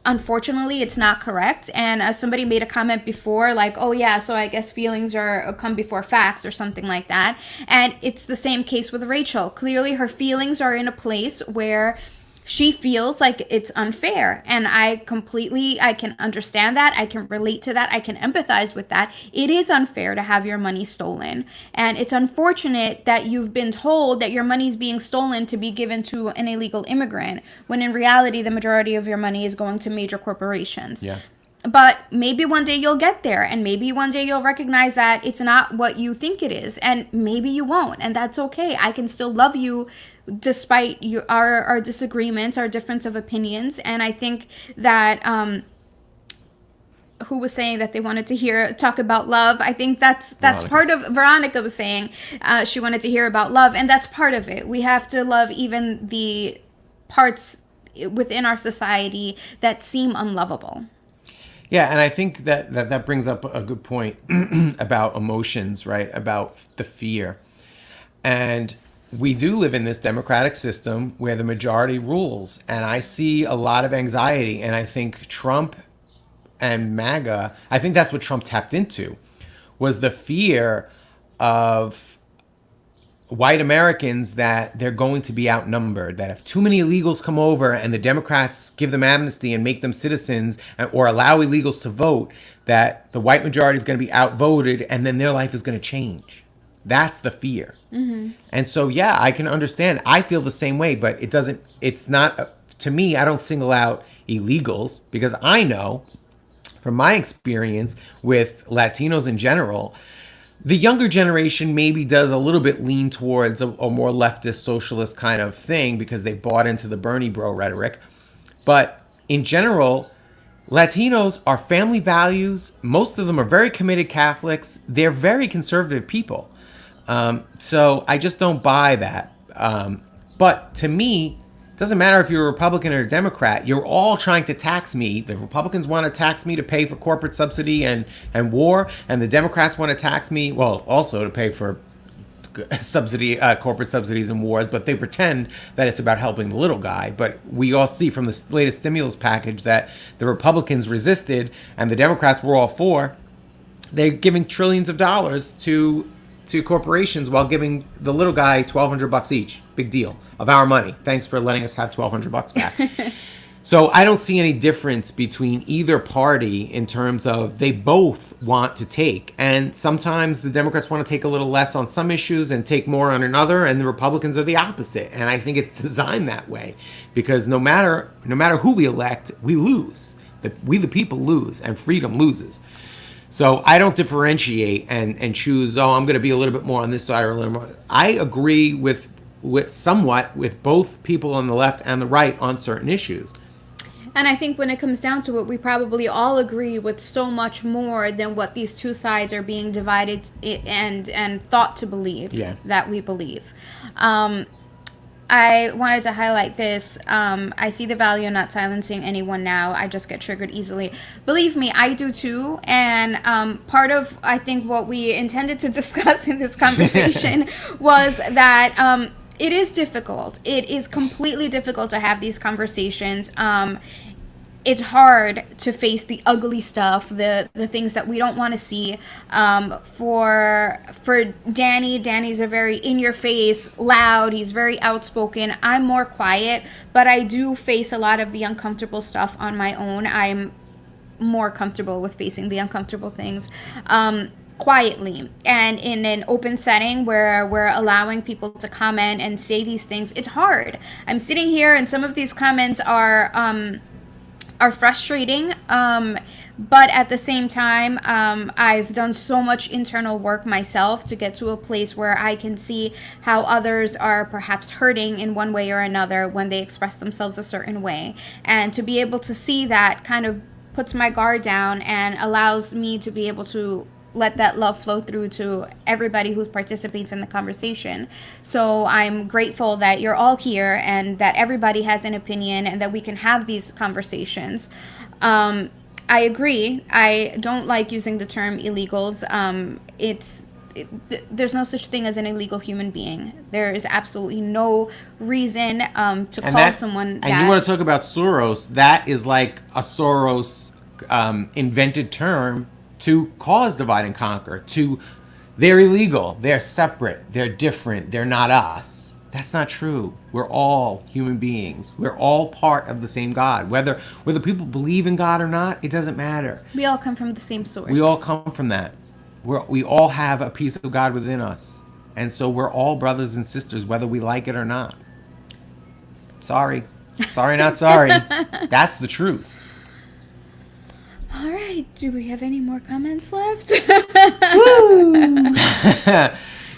Unfortunately, it's not correct. And somebody made a comment before, like, "Oh yeah, so I guess feelings come before facts," or something like that. And it's the same case with Rachel. Clearly, her feelings are in a place where she feels like it's unfair. And I can understand that. I can relate to that. I can empathize with that. It is unfair to have your money stolen. And it's unfortunate that you've been told that your money is being stolen to be given to an illegal immigrant, when in reality, the majority of your money is going to major corporations. Yeah. But maybe one day you'll get there, and maybe one day you'll recognize that it's not what you think it is, and maybe you won't, and that's okay. I can still love you despite our disagreements, our difference of opinions. And I think that who was saying that they wanted to talk about love? I think that's part of, Veronica was saying she wanted to hear about love, and that's part of it. We have to love even the parts within our society that seem unlovable. Yeah, and I think that brings up a good point about emotions, right? About the fear. And we do live in this democratic system where the majority rules. And I see a lot of anxiety. And I think Trump and MAGA, I think that's what Trump tapped into, was the fear of white Americans that they're going to be outnumbered, that if too many illegals come over and the Democrats give them amnesty and make them citizens or allow illegals to vote, that the white majority is going to be outvoted and then their life is going to change. That's the fear. Mm-hmm. And so, yeah, I can understand. I feel the same way, but it's not, to me, I don't single out illegals because I know from my experience with Latinos in general, the younger generation maybe does a little bit lean towards a more leftist socialist kind of thing because they bought into the Bernie bro rhetoric. But in general, Latinos are family values. Most of them are very committed Catholics. They're very conservative people. So I just don't buy that. But to me, it doesn't matter if you're a Republican or a Democrat. You're all trying to tax me. The Republicans want to tax me to pay for corporate subsidy and war. And the Democrats want to tax me, well, also to pay for corporate subsidies and wars. But they pretend that it's about helping the little guy. But we all see from the latest stimulus package that the Republicans resisted and the Democrats were all for. They're giving trillions of dollars to corporations while giving the little guy $1,200 each. Big deal of our money. Thanks for letting us have $1,200 back. So I don't see any difference between either party in terms of they both want to take. And sometimes the Democrats want to take a little less on some issues and take more on another, and the Republicans are the opposite. And I think it's designed that way because no matter who we elect, we lose. We the people lose and freedom loses. So I don't differentiate and choose, I'm going to be a little bit more on this side or a little more. I agree with somewhat with both people on the left and the right on certain issues. And I think when it comes down to it, we probably all agree with so much more than what these two sides are being divided and thought to believe that we believe. I wanted to highlight this. I see the value in not silencing anyone now. I just get triggered easily. Believe me, I do too. And part of, I think, what we intended to discuss in this conversation was that it is difficult. It is completely difficult to have these conversations. It's hard to face the ugly stuff, the things that we don't want to see. For Danny's a very in-your-face, loud. He's very outspoken. I'm more quiet, but I do face a lot of the uncomfortable stuff on my own. I'm more comfortable with facing the uncomfortable things quietly and in an open setting where we're allowing people to comment and say these things. It's hard. I'm sitting here, and some of these comments are frustrating, but at the same time, I've done so much internal work myself to get to a place where I can see how others are perhaps hurting in one way or another when they express themselves a certain way. And to be able to see that kind of puts my guard down and allows me to be able to let that love flow through to everybody who participates in the conversation. So I'm grateful that you're all here and that everybody has an opinion and that we can have these conversations. I agree. I don't like using the term illegals. There's no such thing as an illegal human being. There is absolutely no reason to call someone that. And you want to talk about Soros, that is like a Soros invented term to cause divide and conquer. They're illegal, they're separate, they're different, they're not us. That's not true. We're all human beings. We're all part of the same God. Whether people believe in God or not, it doesn't matter. We all come from the same source. We all come from that. We all have a piece of God within us. And so we're all brothers and sisters, whether we like it or not. Sorry, not sorry. That's the truth. All right. Do we have any more comments left?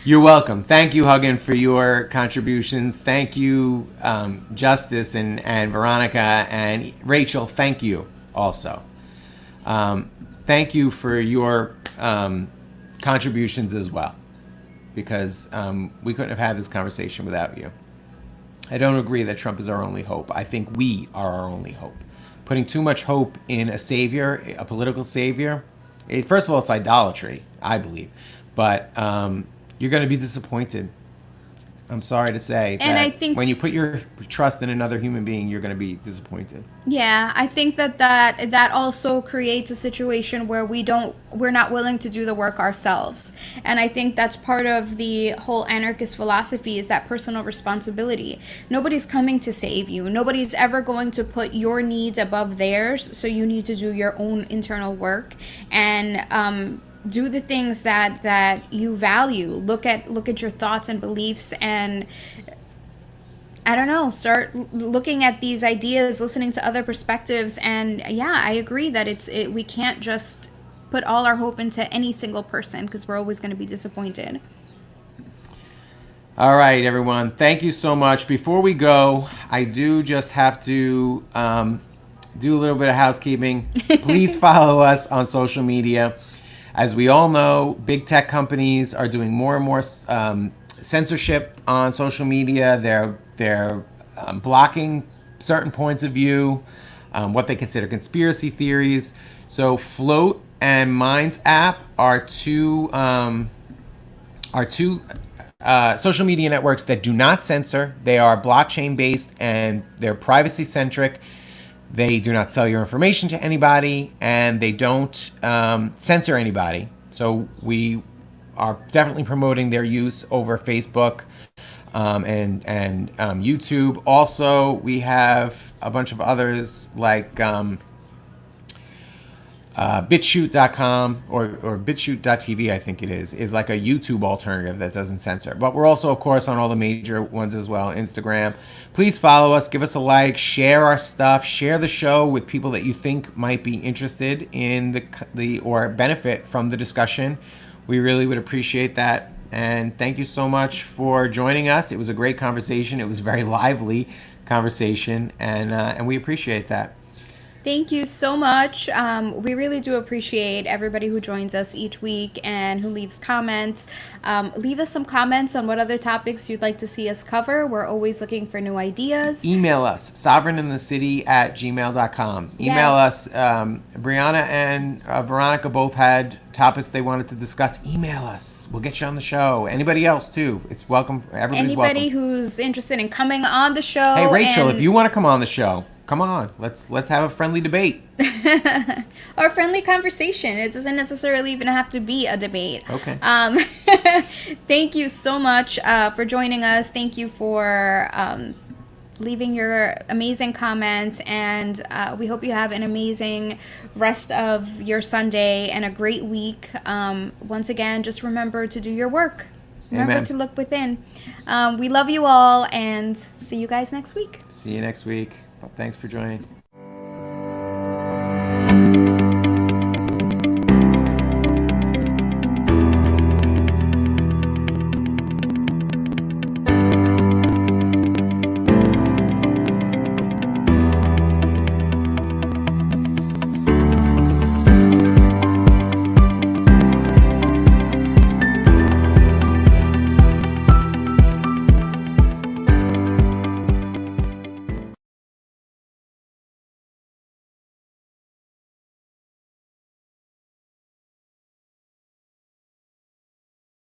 You're welcome. Thank you, Huggin, for your contributions. Thank you, Justice and Veronica and Rachel. Thank you also. Thank you for your contributions as well, because we couldn't have had this conversation without you. I don't agree that Trump is our only hope. I think we are our only hope. Putting too much hope in a savior, a political savior, first of all, it's idolatry, I believe. But you're going to be disappointed. I'm sorry to say And that I think when you put your trust in another human being, you're going to be disappointed. Yeah, I think that also creates a situation where we're not willing to do the work ourselves. And I think that's part of the whole anarchist philosophy, is that personal responsibility. Nobody's coming to save you. Nobody's ever going to put your needs above theirs, so you need to do your own internal work and do the things that you value. Look at your thoughts and beliefs, and I don't know, start looking at these ideas, listening to other perspectives. And yeah, I agree that we can't just put all our hope into any single person, because we're always going to be disappointed. All right, everyone. Thank you so much. Before we go, I do just have to do a little bit of housekeeping. Please follow us on social media. As we all know, big tech companies are doing more and more censorship on social media. They're blocking certain points of view, what they consider conspiracy theories. So Float and Minds app are two social media networks that do not censor. They are blockchain based and they're privacy centric. They do not sell your information to anybody, and they don't censor anybody. So we are definitely promoting their use over Facebook and YouTube. Also, we have a bunch of others like BitChute.com or BitChute.tv, I think it is like a YouTube alternative that doesn't censor. But we're also, of course, on all the major ones as well. Instagram. Please follow us, give us a like, share our stuff, share the show with people that you think might be interested in the or benefit from the discussion. We really would appreciate that. And thank you so much for joining us. It was a great conversation. It was a very lively conversation, and we appreciate that. Thank you so much. We really do appreciate everybody who joins us each week and who leaves comments. Leave us some comments on what other topics you'd like to see us cover. We're always looking for new ideas. Email us, sovereignthecity@gmail.com. Email us. Brianna and Veronica both had topics they wanted to discuss. Email us. We'll get you on the show. Anybody else, too. It's welcome. Everybody's welcome. Anybody who's interested in coming on the show. Hey, Rachel, if you want to come on the show, come on. Let's have a friendly debate. Or friendly conversation. It doesn't necessarily even have to be a debate. Okay. Thank you so much for joining us. Thank you for leaving your amazing comments, and we hope you have an amazing rest of your Sunday and a great week. Once again, just remember to do your work. Remember Amen. to look within. We love you all, and see you guys next week. See you next week. Thanks for joining.